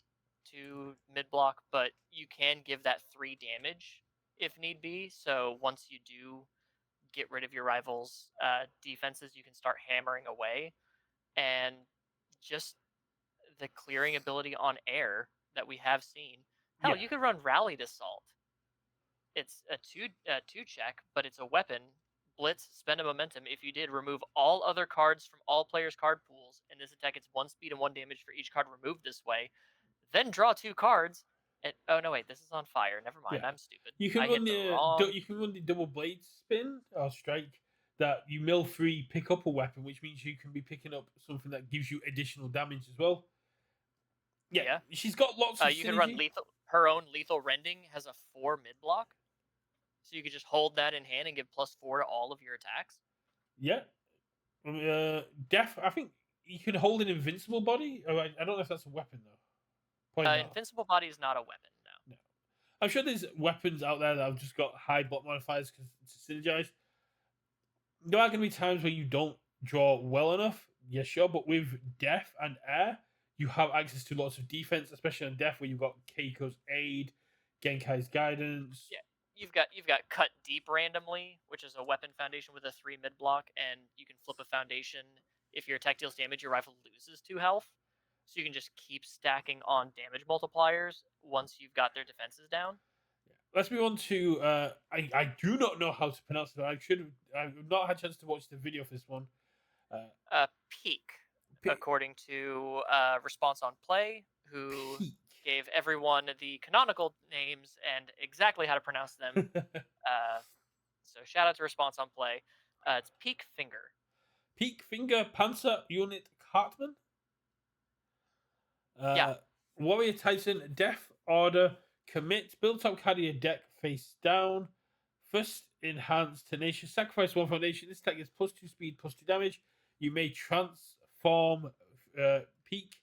mid block, but you can give that 3 damage if need be. So once you do get rid of your rivals' defenses, you can start hammering away. And just the clearing ability on air that we have seen. Hell, yeah, you could run Rallied Assault. It's a two check, but it's a weapon. Blitz, spend a momentum. If you did, remove all other cards from all players' card pools. In this attack, it's 1 speed and 1 damage for each card removed this way. Then draw 2 cards. And oh no, wait, this is on fire. Never mind, yeah. I'm stupid. You can I hit run the the wrong. you can run the double blade spin or strike that you mill 3, pick up a weapon, which means you can be picking up something that gives you additional damage as well. Yeah, Yeah. she's got lots of You can run synergy. lethal. Her own lethal rending has a 4 mid block, so you could just hold that in hand and give +4 to all of your attacks. Yeah, Death. I think you can hold an invincible body. Oh, I don't know if that's a weapon though. Probably not. Invincible body is not a weapon. No. No. I'm sure there's weapons out there that have just got high block modifiers because it's synergized. There are going to be times where you don't draw well enough. Yeah, sure, but with Death and Air, you have access to lots of defense, especially on Death where you've got Keiko's aid, Genkai's guidance. Yeah, you've got cut deep randomly, which is a weapon foundation with a 3 mid block, and you can flip a foundation if your attack deals damage. Your rifle loses 2 health, so you can just keep stacking on damage multipliers once you've got their defenses down. Let's move on to I do not know how to pronounce it. I've not had a chance to watch the video for this one. Pieck, according to Response on Play, who Pieck. gave everyone the canonical names and exactly how to pronounce them. So shout out to Response on Play. It's Pieck Finger. Pieck Finger Panzer Unit Cartman. Yeah. Warrior Titan Death Order Commit. Build top card of your deck face down. First enhance Tenacious. Sacrifice 1 foundation. This attack is +2 speed, +2 damage. You may transform Pieck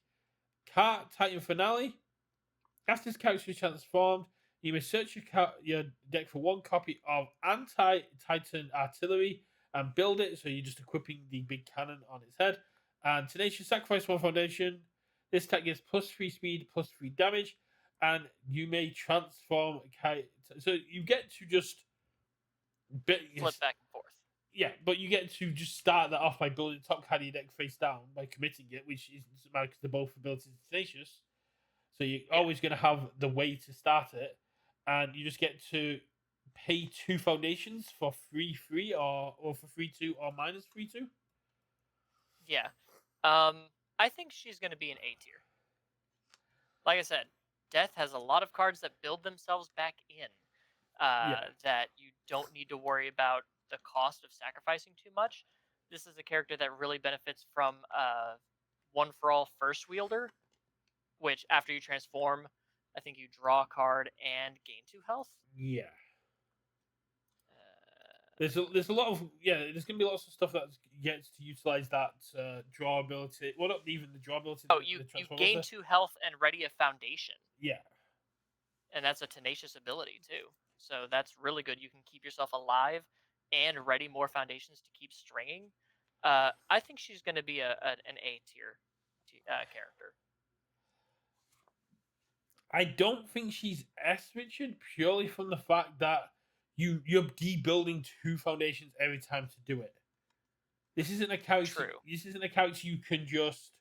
Titan Finale. After this character is transformed, you may search your deck for 1 copy of Anti-Titan Artillery and build it. So you're just equipping the big cannon on its head. And Tenacious, sacrifice 1 foundation. This attack gives +3 speed, +3 damage. And you may transform. So you get to just flip back and forth. Yeah, but you get to just start that off by building top card of your deck face down by committing it, which isn't matter because they're both abilities tenacious. So you're always going to have the way to start it, and you just get to pay 2 foundations for 3/3 or for 3/2 or -3/2. Yeah, I think she's going to be an A tier. Like I said, Death has a lot of cards that build themselves back in. That you don't need to worry about the cost of sacrificing too much. This is a character that really benefits from One for All First Wielder, which after you transform, I think you draw a card and gain 2 health. Yeah. There's a lot of there's gonna be lots of stuff that gets to utilize that draw ability. Well, not even the draw ability. Oh, you gain 2 health and ready a foundation. Yeah, and that's a tenacious ability too. So that's really good. You can keep yourself alive and ready more foundations to keep stringing. I think she's going to be an A tier character. I don't think she's S, Richard, purely from the fact that you're debuilding 2 foundations every time to do it. This isn't a character. True. This isn't a character you can just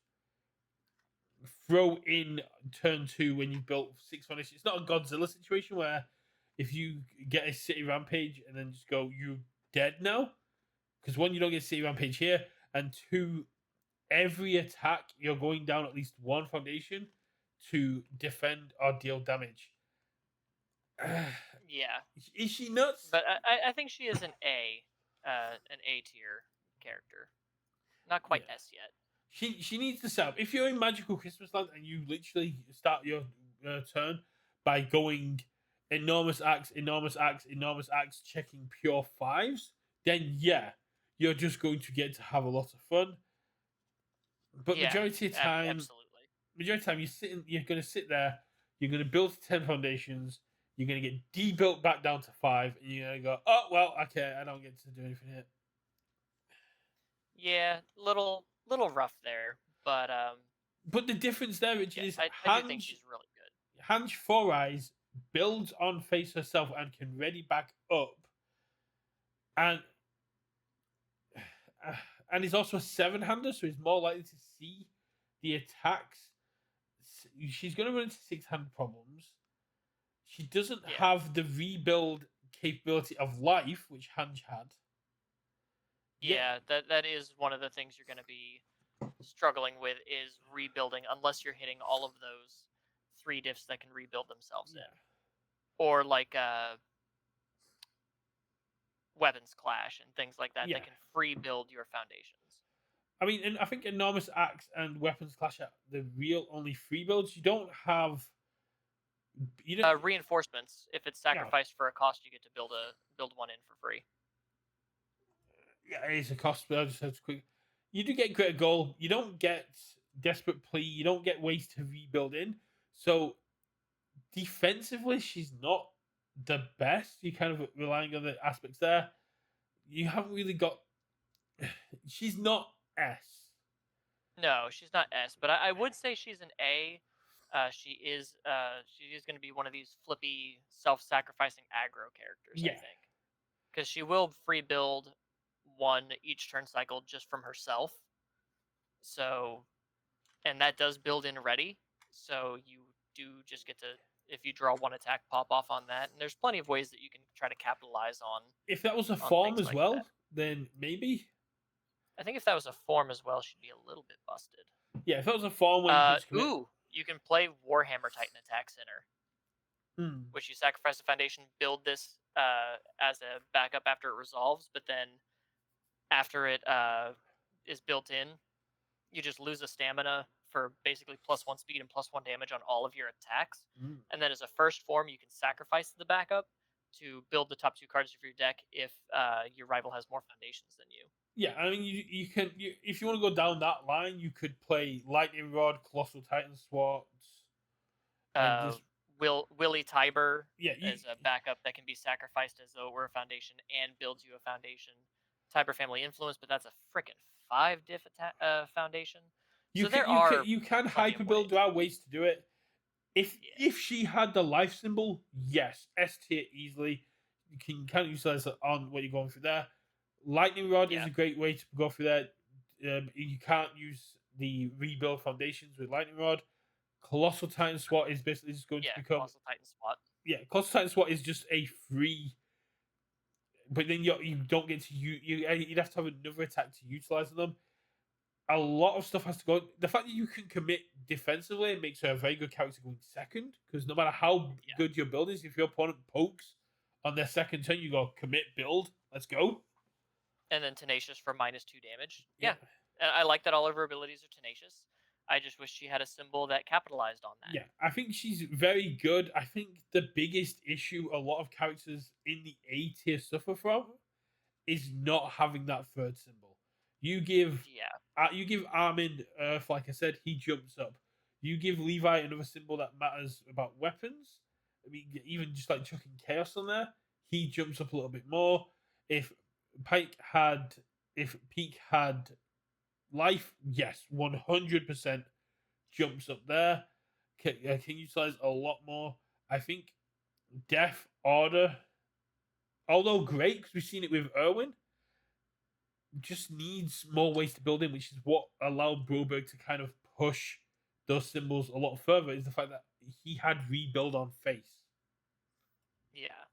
throw in turn 2 when you've built 6 foundations. It's not a Godzilla situation where if you get a city rampage and then just go, you're dead now. Because 1, you don't get city rampage here, and 2, every attack you're going down at least 1 foundation to defend or deal damage. Yeah. Is she nuts? But I think she is an A tier character. Not quite S yet. She needs to set up. If you're in Magical Christmas Land and you literally start your turn by going enormous axe, checking pure 5s, then yeah, you're just going to get to have a lot of fun. But Yeah, absolutely. majority of the time you're going to sit there, you're going to build to 10 foundations, you're going to get debuilt back down to 5, and you're going to go, oh well, okay, I don't get to do anything here. Yeah, little rough there, but But the difference there, Richard, yeah, is I do think she's really good. Hange 4 Eyes builds on face herself and can ready back up, and and is also a 7-hander, so he's more likely to see the attacks. She's going to run into 6-hand problems. She doesn't have the rebuild capability of life, which Hange had. Yeah, that is one of the things you're going to be struggling with is rebuilding, unless you're hitting all of those 3 diffs that can rebuild themselves in, or like weapons clash and things like that that can free build your foundations. I mean, and I think Enormous Axe and Weapons Clash are the real only free builds. You don't have. Reinforcements. If it's sacrificed for a cost, you get to build one in for free. Yeah, it's a cost, but I just have to quick. You do get Greater Goal. You don't get Desperate Plea. You don't get ways to rebuild in. So defensively, she's not the best. You're kind of relying on the aspects there. You haven't really got. She's not S. No, she's not S, but I would say she's an A. She is going to be one of these flippy, self-sacrificing aggro characters, I think, because she will free build 1 each turn cycle just from herself. So, and that does build in ready. So you do just get to, if you draw 1 attack, pop off on that. And there's plenty of ways that you can try to capitalize on. If that was a form as well, then maybe. I think if that was a form as well, she'd be a little bit busted. Yeah, if that was a form when you can play Warhammer Titan Attack Center, which you sacrifice the foundation, build this as a backup after it resolves, but then after it is built in, you just lose a stamina for basically +1 speed and +1 damage on all of your attacks. And then as a first form, you can sacrifice the backup to build the top 2 cards of your deck if your rival has more foundations than you. Yeah, I mean, you can if you want to go down that line, you could play Lightning Rod, Colossal Titan Swats, Willie Tiber is a backup that can be sacrificed as though it were a foundation and builds you a foundation. Tiber Family Influence, but that's a freaking 5 diff foundation. You can hyper build. There are ways to do it. If she had the life symbol, yes, S tier easily. You can kind of utilize it on what you're going through there. Lightning Rod is a great way to go through that. You can't use the rebuild foundations with Lightning Rod. Colossal Titan Swat is basically just going to become Colossal Titan Swat. Yeah, Colossal Titan Swat is just a free, but then you don't get to you'd have to have another attack to utilize them. A lot of stuff has to go. The fact that you can commit defensively makes her a very good character going second, because no matter how good your build is, if your opponent pokes on their second turn, you go commit build. Let's go. And then Tenacious for -2 damage. Yeah. And I like that all of her abilities are Tenacious. I just wish she had a symbol that capitalized on that. Yeah, I think she's very good. I think the biggest issue a lot of characters in the A tier suffer from is not having that 3rd symbol. You give Armin Earth, like I said, he jumps up. You give Levi another symbol that matters about weapons. I mean, even just like chucking Chaos on there, he jumps up a little bit more. If Pieck had life, yes, 100% jumps up there. Can utilize a lot more. I think Death Order, although great because we've seen it with Erwin, just needs more ways to build in, which is what allowed Broberg to kind of push those symbols a lot further, is the fact that he had rebuild on face. Yeah.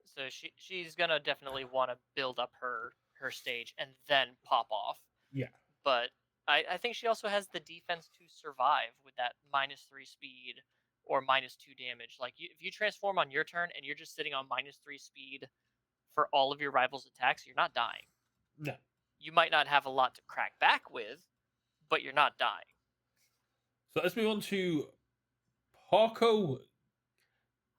So she's gonna definitely want to build up her stage and then pop off. Yeah. But I think she also has the defense to survive with that -3 speed or -2 damage. Like if you transform on your turn and you're just sitting on -3 speed for all of your rivals' attacks, you're not dying. No. You might not have a lot to crack back with, but you're not dying. So let's move on to Porco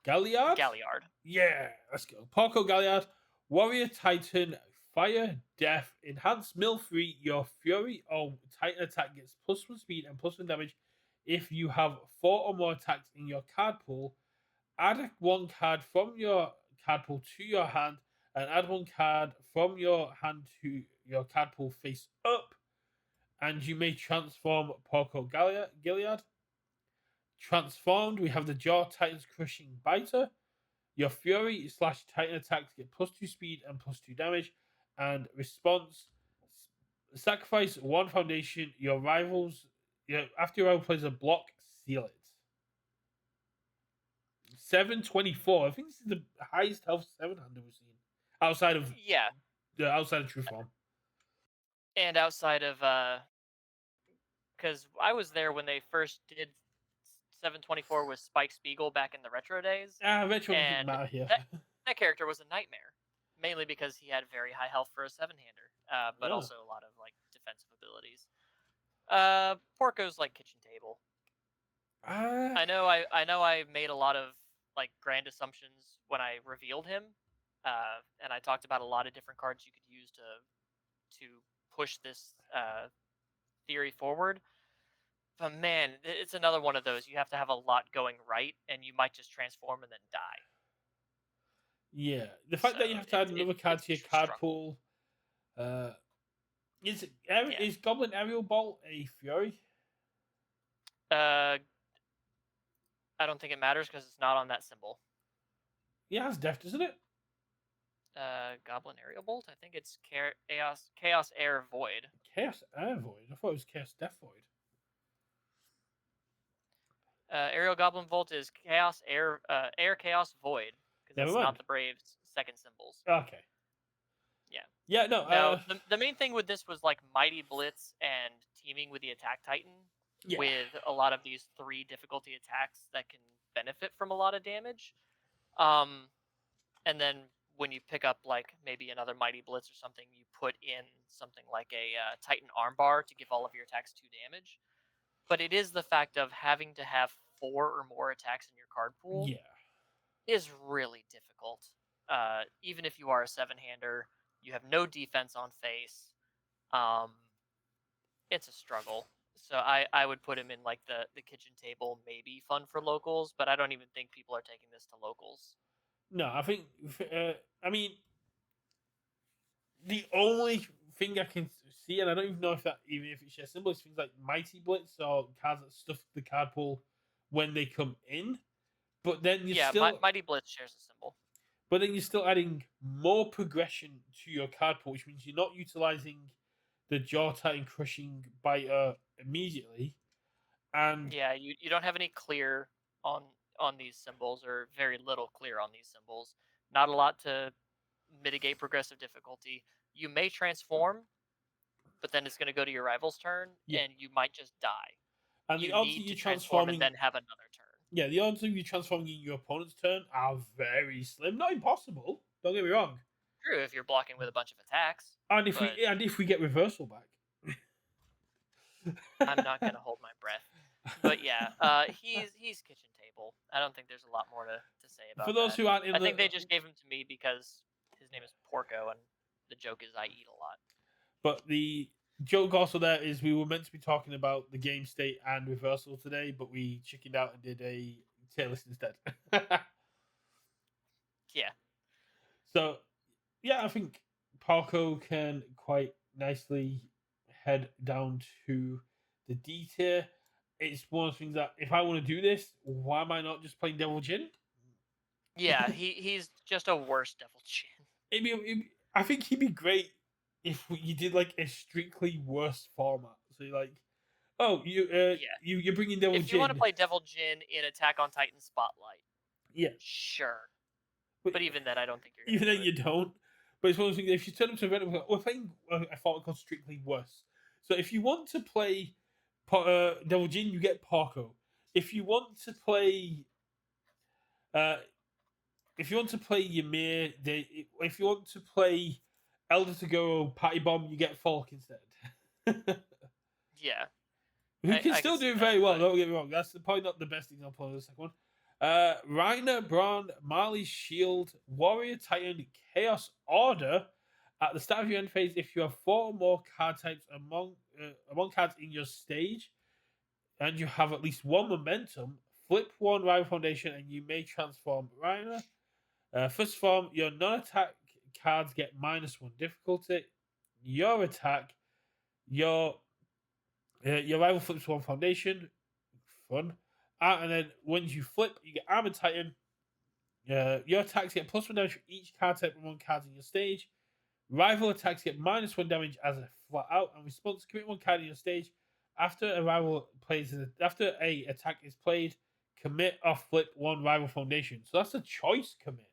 Galliard? Galliard. Yeah, let's go. Porco Galliard, Warrior Titan, Fire, Death, Enhanced Mill 3, your Fury or Titan attack gets +1 speed and +1 damage if you have 4 or more attacks in your card pool. Add 1 card from your card pool to your hand and add 1 card from your hand to your card pool face up. And you may transform Porco Galliard. Transformed, we have the Jaw Titan's Crushing Biter. Your Fury / Titan attacks get +2 speed and +2 damage. And response, sacrifice 1 foundation. Your rivals, after your rival plays a block, seal it. 724. I think this is the highest health 700 we've seen outside of True Form. And outside of because I was there when they first did 724 with Spike Spiegel back in the retro days. Retro doesn't matter here. That character was a nightmare, mainly because he had very high health for a 7-hander, but also a lot of like defensive abilities. Porco's like kitchen table. I know I made a lot of like grand assumptions when I revealed him, and I talked about a lot of different cards you could use to push this theory forward. But man, it's another one of those. You have to have a lot going right, and you might just transform and then die. Yeah, the fact that you have to add another card to your card pool. Is Goblin Aerial Bolt a Fury? I don't think it matters because it's not on that symbol. Yeah, it's Death, doesn't it? Goblin Aerial Bolt? I think it's Chaos Air Void. Chaos Air Void? I thought it was Chaos Death Void. Aerial Goblin Volt is Chaos Air Chaos Void because it's not the Braves' second symbols. Okay. Yeah. Yeah. No. Now, the main thing with this was like Mighty Blitz and teaming with the Attack Titan with a lot of these 3 difficulty attacks that can benefit from a lot of damage. And then when you pick up like maybe another Mighty Blitz or something, you put in something like a Titan Armbar to give all of your attacks 2 damage. But it is the fact of having to have 4 or more attacks in your card pool is really difficult. Even if you are a 7-hander, you have no defense on face. It's a struggle. So I would put him in like the kitchen table, maybe fun for locals, but I don't even think people are taking this to locals. No, I think, I mean, the only thing I can see, and I don't even know if it shares symbols, things like Mighty Blitz or cards that stuff the card pool when they come in. But then Mighty Blitz shares a symbol. But then you're still adding more progression to your card pool, which means you're not utilizing the Jaw Titan Crushing Biter immediately. And you don't have any clear on these symbols, or very little clear on these symbols. Not a lot to mitigate progressive difficulty. You may transform, but then it's going to go to your rival's turn, and you might just die. And you the odds need of you to transform and then have another turn. Yeah, the odds of you transforming in your opponent's turn are very slim. Not impossible. Don't get me wrong. True, if you're blocking with a bunch of attacks. And if we get reversal back. I'm not gonna hold my breath. But yeah, he's kitchen table. I don't think there's a lot more to say about. For those who aren't in I think they just gave him to me because his name is Porco, and the joke is I eat a lot. But the joke also there is we were meant to be talking about the game state and reversal today, but we chickened out and did a tier list instead. Yeah. So, yeah, I think Porco can quite nicely head down to the D tier. It's one of the things that if I want to do this, why am I not just playing Devil Jin? Yeah, he's just a worse Devil Jin. I think he'd be great if you did like a strictly worse format. So you're like, you're bringing Devil Jin. If you want to play Devil Jin in Attack on Titan Spotlight, sure. But even then, I don't think you're. Even then, you don't. But it's one of those things. If you turn up to an event, we're playing a format called Strictly Worse. So if you want to play Devil Jin, you get Porco. If you want to play, Ymir, if you want to play Elder Toguro Party Bomb, you get Falk instead. Yeah. Who can still do very well, don't get me wrong. That's probably not the best example of the second one. Reiner Braun, Marley's Shield, Warrior Titan, Chaos Order, At the start of your end phase, if you have 4 or more card types among cards in your stage, and you have at least 1 momentum, flip 1 rival foundation, and you may transform Reiner. First form, your non-attack cards get -1 difficulty. Your attack, your rival flips 1 foundation. Fun. And then when you flip, you get Armor Titan. Your attacks get +1 damage for each card type among cards in your stage. Rival attacks get -1 damage as a flat out and response. Commit 1 card in your stage. After after a attack is played, commit or flip 1 rival foundation. So that's a choice commit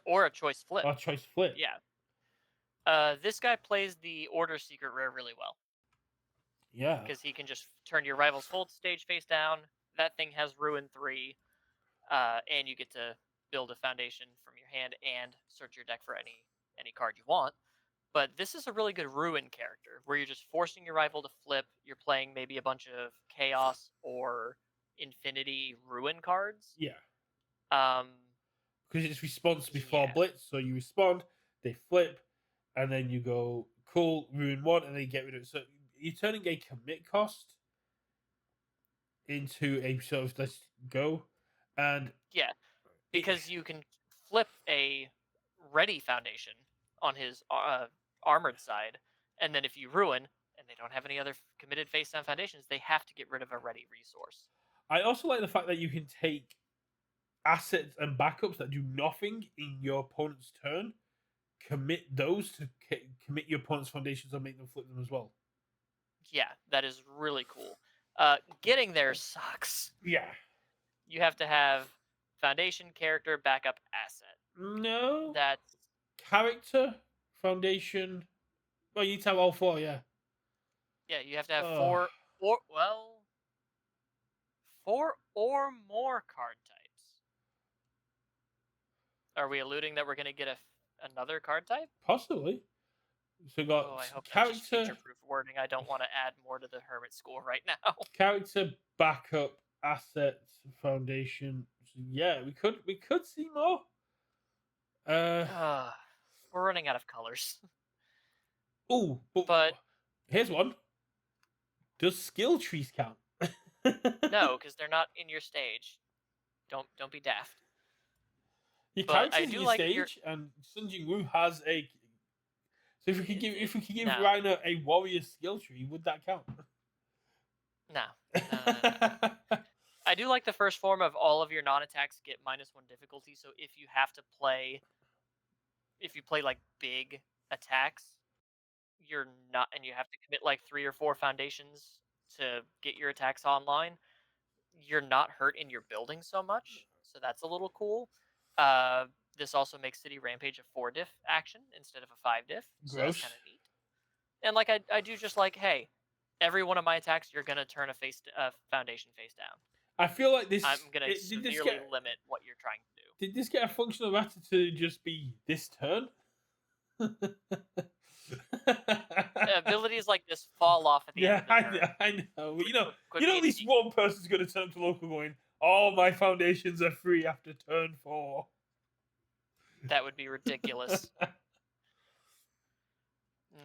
Or a choice flip. or choice flip. Yeah. This guy plays the Order Secret rare really well. Yeah. Because he can just turn your rival's full stage face down. That thing has Ruin 3. And you get to build a foundation from your hand and search your deck for any card you want. But this is a really good Ruin character, where you're just forcing your rival to flip. You're playing maybe a bunch of Chaos or Infinity Ruin cards. Yeah. Um, Because it's response before Blitz, so you respond, they flip, and then you go, cool, Ruin 1, and then you get rid of it. So you're turning a commit cost into a sort of let's go. And yeah, because you can flip a ready foundation on his armored side, and then if you ruin and they don't have any other committed face down foundations, they have to get rid of a ready resource. I also like the fact that you can take assets and backups that do nothing in your opponent's turn, commit those to commit your opponent's foundations and make them flip them as well. Yeah, that is really cool. Getting there sucks. Yeah. You have to have foundation, character, backup, asset. No. That's character, foundation. Well, you need to have all 4, yeah. Yeah, you have to have 4 or more card types. Are we alluding that we're going to get another card type? Possibly. So we got I hope character, that's just future-proof wording. I don't want to add more to the Hermit School right now. Character, backup, assets, foundation. So yeah, we could see more. We're running out of colors. Oh, but here's one. Does skill trees count? No, because they're not in your stage. Don't be daft. Your character's in your stage, and Sun Jin-woo has a. So if we could give Reiner a warrior skill tree, would that count? No. I do like the first form of all of your non-attacks get -1 difficulty. So if you play like big attacks, you're not, and you have to commit like 3 or 4 foundations to get your attacks online, you're not hurt in your building so much. So that's a little cool. This also makes City Rampage a 4 diff action instead of a 5 diff. So that's kind of neat. And like I do just like, hey, every one of my attacks, you're gonna turn a foundation face down. I feel like this. I'm gonna severely limit what you're trying to do. Did this get a functional matter to just be this turn? Abilities like this fall off at the end of the turn. I know. You know, at least one person's going to turn to local going, all my foundations are free after turn 4. That would be ridiculous.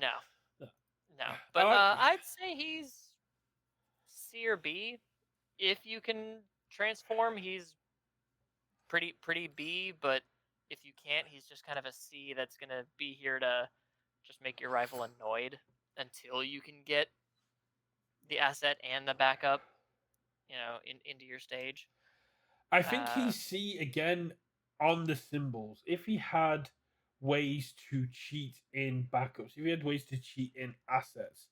No. But I'd say he's C or B. If you can transform, he's pretty B, but if you can't, he's just kind of a C that's going to be here to just make your rival annoyed until you can get the asset and the backup, into your stage. I think he's C again on the symbols. If he had ways to cheat in backups, if he had ways to cheat in assets,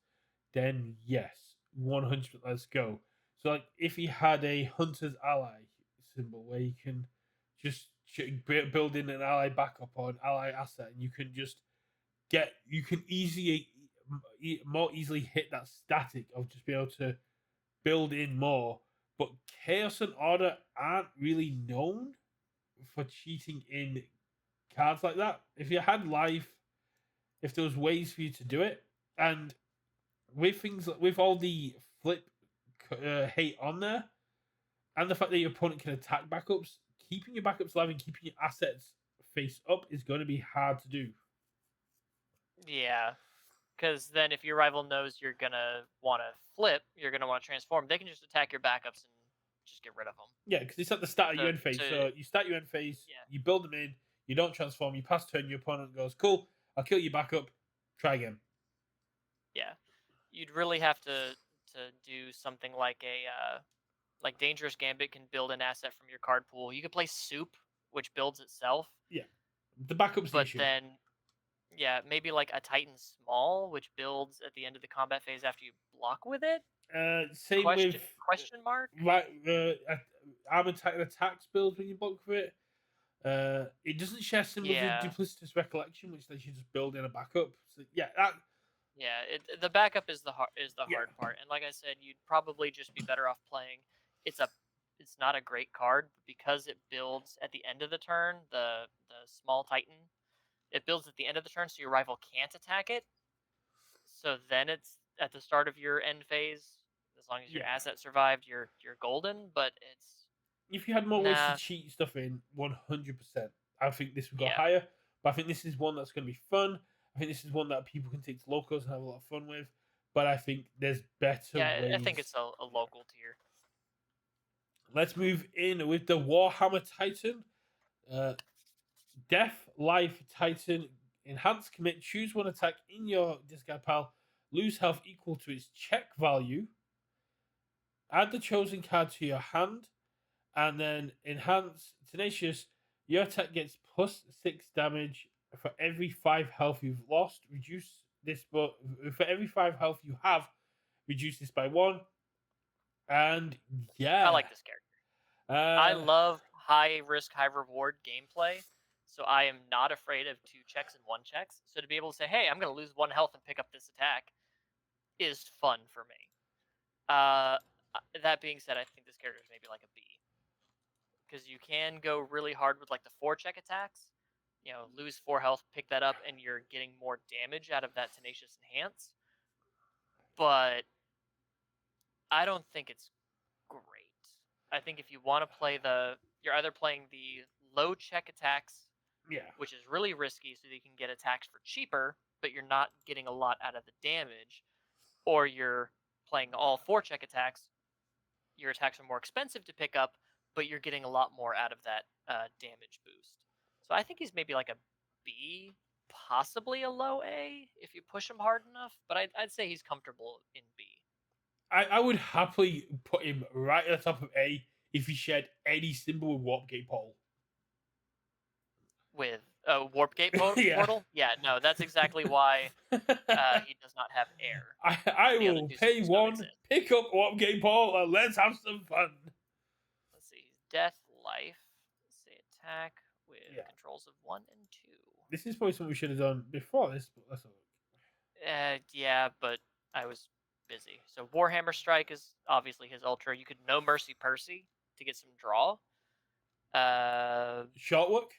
then yes, 100%, let's go. So like if he had a Hunter's Ally symbol where you can just build in an ally backup or an ally asset, and you can just more easily hit that static of just be able to build in more. But Chaos and Order aren't really known for cheating in cards like that. If you had life, if there was ways for you to do it, and with all the flip hate on there, and the fact that your opponent can attack backups, keeping your backups alive and keeping your assets face up is going to be hard to do. Yeah, because then if your rival knows you're gonna want to flip, you're gonna want to transform. They can just attack your backups and just get rid of them. Yeah, because it's at the start of your So, end phase. so So you start your end phase, yeah, you build them in, you don't transform, you pass turn, your opponent goes, cool, I'll kill you back up, try again. yeah, you'd really have to do something like a like Dangerous Gambit can build an asset from your card pool. You could play Soup, which builds itself, Yeah. The backup's the but issue. then yeah, maybe like a Titan Small, which builds at the end of the combat phase after you block with it. Same with Question mark? right armor titan attacks build when you block for it. It doesn't share symbols with Yeah, duplicitous recollection, which lets you just build in a backup. So yeah, that yeah. The backup is the yeah. hard part, and like I said, you'd probably just be better off playing. It's a it's not a great card, but because it builds at the end of the turn, the small Titan, it builds at the end of the turn, so your rival can't attack it. So then it's at the start of your end phase. As long as your Yeah. asset survived, you're golden. But it's If you had more ways to nah, cheat stuff in, 100%, I think this would go yeah, higher. But I think this is one that's going to be fun. I think this is one that people can take to locals and have a lot of fun with. But I think there's better yeah. I think ways. it's a local tier. Let's move in with the Warhammer Titan. Death, Life, Titan, Enhance, Commit, choose one attack in your discard pile, lose health equal to its check value, add the chosen card to your hand, and then Enhance, Tenacious, your attack gets +6 damage for every 5 health you've lost. Reduce this, but for every 5 health you have, reduce this by 1. And yeah. I like this character. I love high risk, high reward gameplay. So I am not afraid of 2 checks and 1 checks. So to be able to say, hey, I'm going to lose 1 health and pick up this attack is fun for me. That being said, I think this character is maybe like a B. Because you can go really hard with like the 4 check attacks. You know, lose 4 health, pick that up, and you're getting more damage out of that Tenacious Enhance. But I don't think it's great. I think if you want to play you're either playing the low check attacks, yeah. which is really risky, so that you can get attacks for cheaper, but you're not getting a lot out of the damage, or you're playing all 4 check attacks. Your attacks are more expensive to pick up, but you're getting a lot more out of that damage boost. So I think he's maybe like a B, possibly a low A if you push him hard enough, but I'd say he's comfortable in B. I would happily put him right at the top of A if he shared any symbol with Warp Gate Pole. With a Warp Gate Yeah. portal? Yeah, no, that's exactly why he does not have air. I The other will two pay symbols don't 1, exist. pick up Warp Gate Pole, and let's have some fun. Let's see. Death, life. Let's see. Attack with Yeah. controls of 1 and 2. This is probably something we should have done before this, but let's have a look. Yeah, but I was busy. So Warhammer Strike is obviously his ultra. You could No Mercy Percy to get some draw. Short work?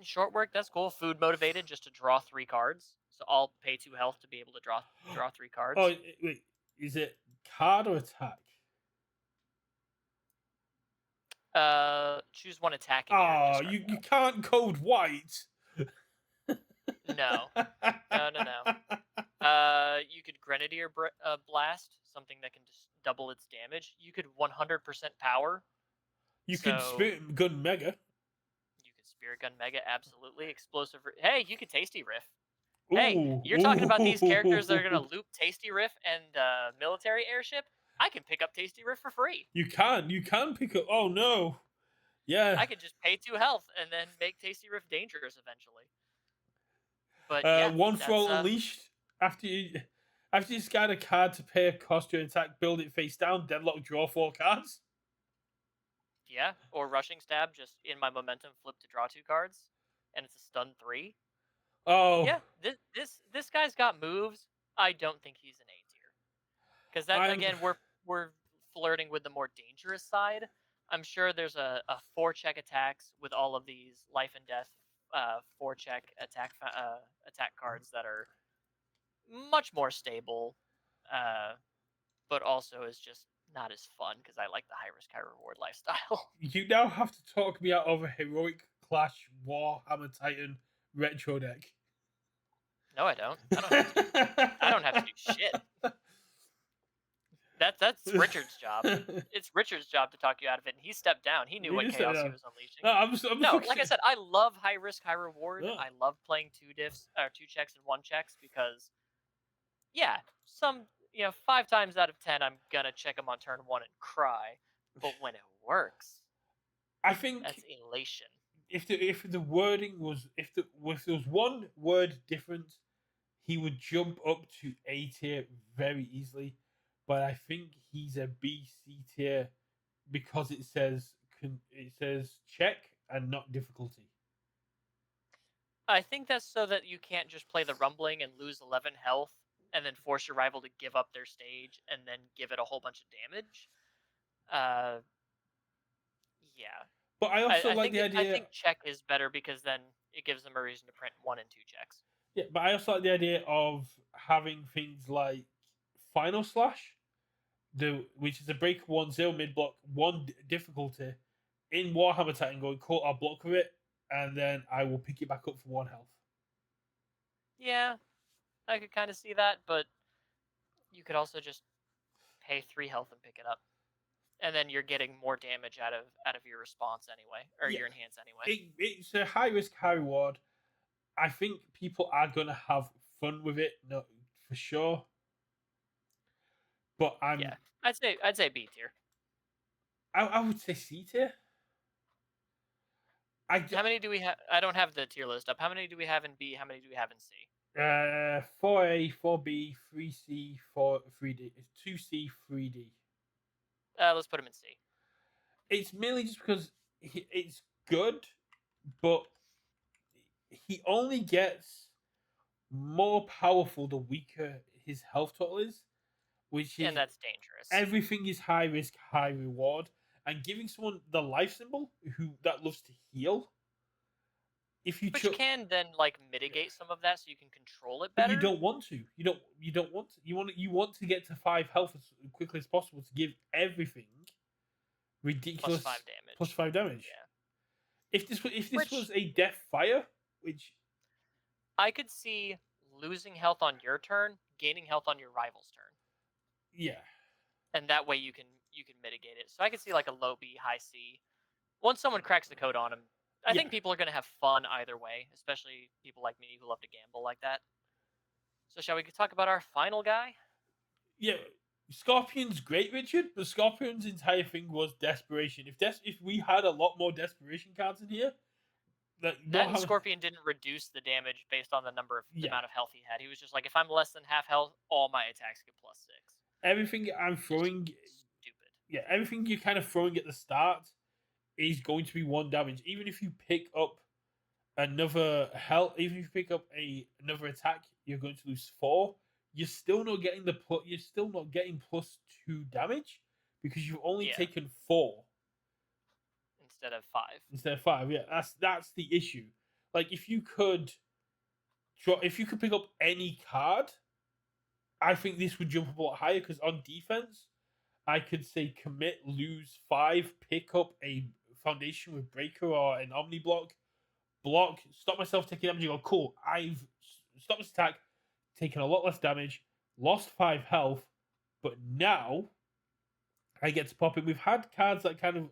Short work, that's cool. Food motivated just to draw 3 cards. So I'll pay 2 health to be able to draw 3 cards. Oh, wait. Is it card or attack? Choose one attack. Oh, you can't code white. No. You could Grenadier Blast, something that can just double its damage. You could 100% power. You could Spirit Gun Mega. You could Spirit Gun Mega, absolutely. Explosive. Hey, you could Tasty Riff. Ooh, Hey, you're talking about these characters that are going to loop Tasty Riff and Military Airship? I can pick up Tasty Riff for free. You can pick up. Oh no. Yeah. I could just pay 2 health and then make Tasty Riff dangerous eventually. But one throw unleashed after you discard a card to pay a cost to attack, build it face down, deadlock, draw 4 cards. Yeah, or Rushing Stab, just in my momentum, flip to draw 2 cards, and it's a stun 3. Oh yeah, this guy's got moves. I don't think he's an A tier, because that again we're flirting with the more dangerous side. I'm sure there's a 4 check attacks with all of these life and death 4 check attack cards that are much more stable, but also is just not as fun because I like the high risk, high reward lifestyle. You now have to talk me out of a Heroic Clash Warhammer Titan retro deck. No, I don't. I don't have to do shit. That's Richard's job. It's Richard's job to talk you out of it, and he stepped down. He knew You what just said chaos he that. was unleashing. No, I'm No, fucking like I said, I love high risk, high reward. Yeah. I love playing 2 diffs or 2 checks and 1 checks because, yeah, 5 times out of 10, I'm gonna check them on turn 1 and cry. But when it works, I think that's elation. if the wording was if there was one word difference, he would jump up to A tier very easily. But I think he's a B C tier because it says check and not difficulty. I think that's so that you can't just play the rumbling and lose 11 health and then force your rival to give up their stage and then give it a whole bunch of damage. Yeah. But I also like the idea. I think check is better because then it gives them a reason to print 1 and 2 checks. Yeah, but I also like the idea of having things like Final Slash, which is a break 1-0 mid block 1 difficulty in Warhammer Attack and going, cool, I'll block with it, and then I will pick it back up for 1 health. Yeah, I could kind of see that, but you could also just pay 3 health and pick it up. And then you're getting more damage out of your response anyway, or your enhance anyway. It's a high risk, high reward. I think people are gonna have fun with it, no, for sure. But I'd say B tier. I would say C tier. How many do we have? I don't have the tier list up. How many do we have in B? How many do we have in C? 4A, 4B, 3C, 3D, 2C, 3D. Let's put him in C. It's mainly just because it's good, but he only gets more powerful the weaker his health total is, which is, and that's dangerous. Everything is high risk, high reward, and giving someone the life symbol that loves to heal. Which can then mitigate some of that, so you can control it better. But you don't want to. You don't want to. You want to get to 5 health as quickly as possible to give everything ridiculous plus 5 damage. Yeah. If this was a death fire, which I could see losing health on your turn, gaining health on your rival's turn. Yeah. And that way you can mitigate it. So I could see like a low B, high C. Once someone cracks the code on him, I think people are going to have fun either way, especially people like me who love to gamble like that. So shall we talk about our final guy? Yeah, Scorpion's great, Richard, but Scorpion's entire thing was desperation. If we had a lot more desperation cards in here, Scorpion didn't reduce the damage based on the amount of health he had. He was just like, if I'm less than half health, all my attacks get +6. Everything I'm throwing, stupid. Yeah, everything you're kind of throwing at the start is going to be 1 damage. Even if you pick up another health, even if you pick up another attack, you're going to lose 4. You're still not getting You're still not getting +2 damage because you've only taken 4 instead of 5. Instead of 5, yeah. That's the issue. Like if you could pick up any card, I think this would jump up a lot higher because on defense, I could say commit, lose 5, pick up a foundation with breaker or an omni block, stop myself taking damage. You go, cool. I've stopped this attack, taken a lot less damage, lost 5 health, but now I get to pop it. We've had cards that kind of,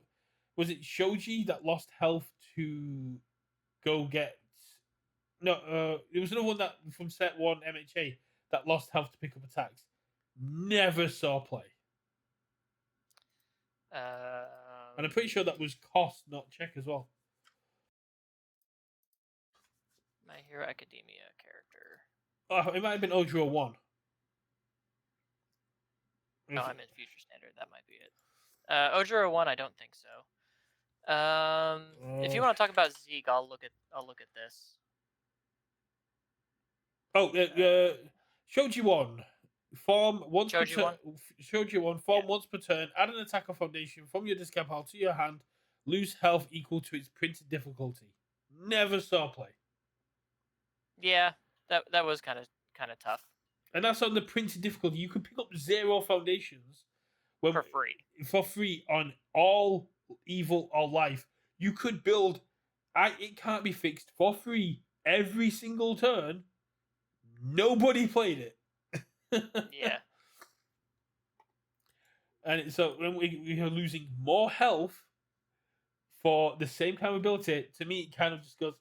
was it Shoji that lost health to go get? No, it was another one that from set 1 MHA that lost health to pick up attacks. Never saw play. And I'm pretty sure that was cost, not check as well. My Hero Academia character. Oh, it might have been Ojiro 1. No, I'm in Future Standard. That might be it. Ojiro 1, I don't think so. If you want to talk about Zeke, I'll look at this. Shoji 1. Form once Shoji per turn. 1? Shoji 1. Form once per turn. Add an attack or foundation from your discard pile to your hand. Lose health equal to its printed difficulty. Never saw play. Yeah, that was kind of tough. And that's on the printed difficulty. You could pick up 0 foundations for free. For free on all evil or life. You could build. It can't be fixed for free every single turn. Nobody played it. Yeah. And so when we are losing more health for the same kind of ability, to me, it kind of just goes,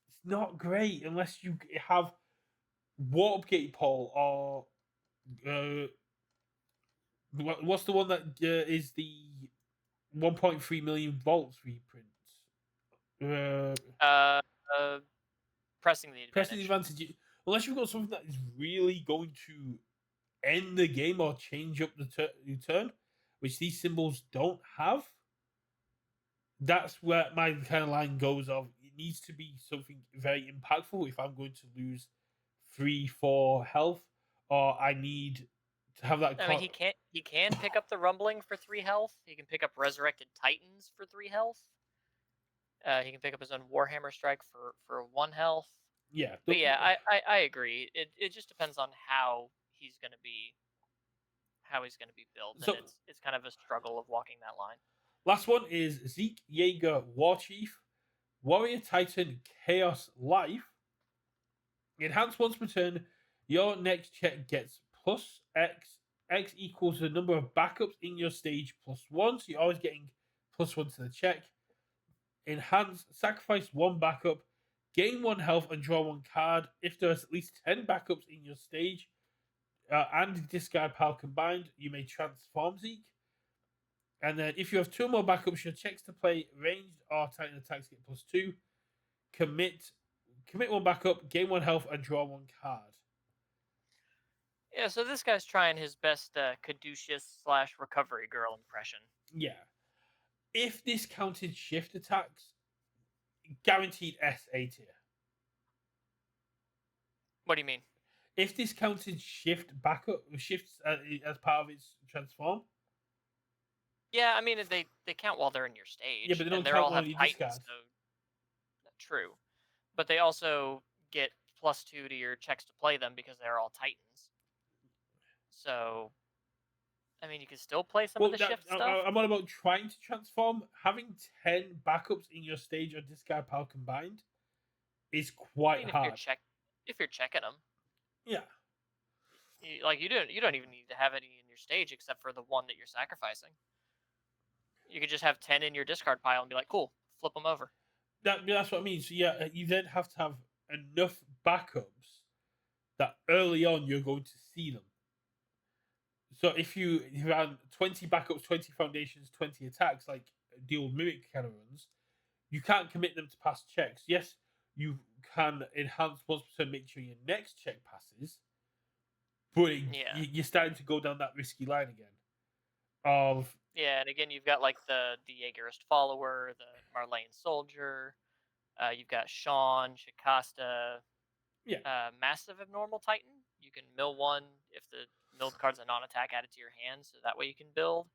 it's not great unless you have Warp Gate Pole or what's the one that is the 1.3 million volts reprint? Uh, pressing the Pressing the advantage. advantage. Unless you've got something that is really going to end the game or change up the turn, which these symbols don't have. That's where my kind of line goes of it needs to be something very impactful if I'm going to lose 3-4 health, or I need to have that. I mean, he can pick up the Rumbling for 3 health. He can pick up Resurrected Titans for 3 health. He can pick up his own Warhammer Strike for 1 health. Yeah, but yeah, I agree. It just depends on how he's going to be built, and so, it's kind of a struggle of walking that line. Last one is Zeke Yeager, War Chief, Warrior Titan, Chaos Life. Enhance once per turn. Your next check gets plus X. X equals the number of backups in your stage plus 1. So you're always getting plus 1 to the check. Enhance, sacrifice 1 backup, gain 1 health, and draw 1 card. If there's at least 10 backups in your stage and discard pile combined, you may transform Zeke. And then if you have 2 more backups, your checks to play ranged or Titan attacks get plus 2. Commit 1 backup, gain 1 health, and draw 1 card. Yeah, so this guy's trying his best Caduceus/Recovery Girl impression. Yeah. If discounted shift attacks, guaranteed SA tier. What do you mean? If discounted shifts as part of its transform. Yeah, I mean they count while they're in your stage. Yeah, but they don't count all have Titans. So true, but they also get +2 to your checks to play them because they're all Titans. So, I mean, you can still play some of the shift stuff. I'm on about trying to transform. Having 10 backups in your stage or discard pile combined is quite hard. If you're checking them. Yeah. You don't even need to have any in your stage except for the one that you're sacrificing. You could just have 10 in your discard pile and be like, cool, flip them over. That's what I mean. So yeah, you then have to have enough backups that early on you're going to see them. So if you have 20 backups, 20 foundations, 20 attacks, like the old Mimic kind of runs, you can't commit them to pass checks. Yes, you can enhance once per turn, make sure your next check passes, but you're starting to go down that risky line again. And again, you've got like the Jaegerist Follower, the Marlane Soldier, you've got Sean, Shikasta, Massive Abnormal Titan. You can mill 1 if the milled card's a non-attack, add it to your hand, so that way you can build.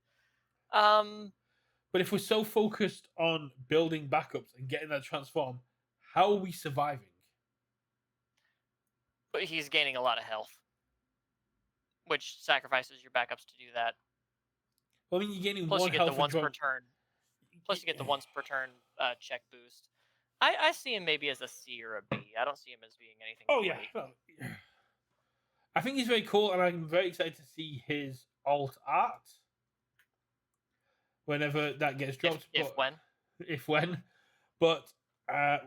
But if we're so focused on building backups and getting that transform, how are we surviving? But he's gaining a lot of health, which sacrifices your backups to do that. Well, I mean, you're gaining plus 1 you get the once per turn. Plus you get the once per turn check boost. I see him maybe as a C or a B. I don't see him as being anything. Oh great. Yeah. I think he's very cool, and I'm very excited to see his alt art whenever that gets dropped. If when. But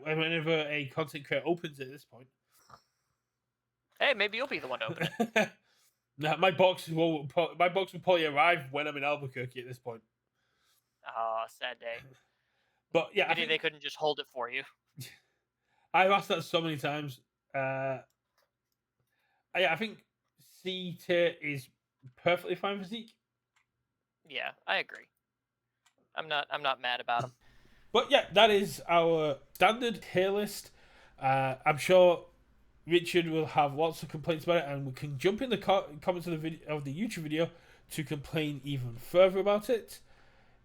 whenever a content creator opens it at this point. Hey, maybe you'll be the one to open it. Nah, my box will probably arrive when I'm in Albuquerque at this point. Oh, sad day. But yeah, maybe they couldn't just hold it for you. I've asked that so many times. I think C tier is perfectly fine for Zeke. Yeah, I agree. I'm not mad about him. But yeah, that is our standard tier list. I'm sure Richard will have lots of complaints about it, and we can jump in the comments of the YouTube video to complain even further about it.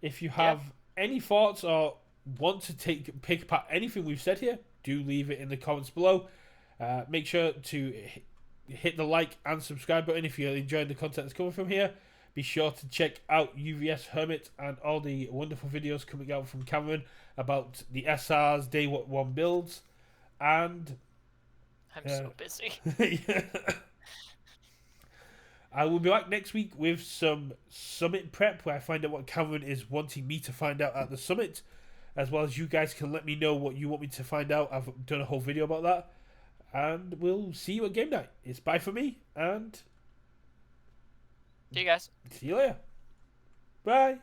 If you have any thoughts or want to pick apart anything we've said here, do leave it in the comments below. Make sure to hit the like and subscribe button if you're enjoying the content that's coming from here. Be sure to check out UVS Hermit and all the wonderful videos coming out from Cameron about the SR's Day 1 builds. And I'm so busy. Yeah. I will be back next week with some summit prep where I find out what Cameron is wanting me to find out at the summit, as well as you guys can let me know what you want me to find out. I've done a whole video about that. And we'll see you at game night. It's bye for me, and See you guys. see you later. Bye.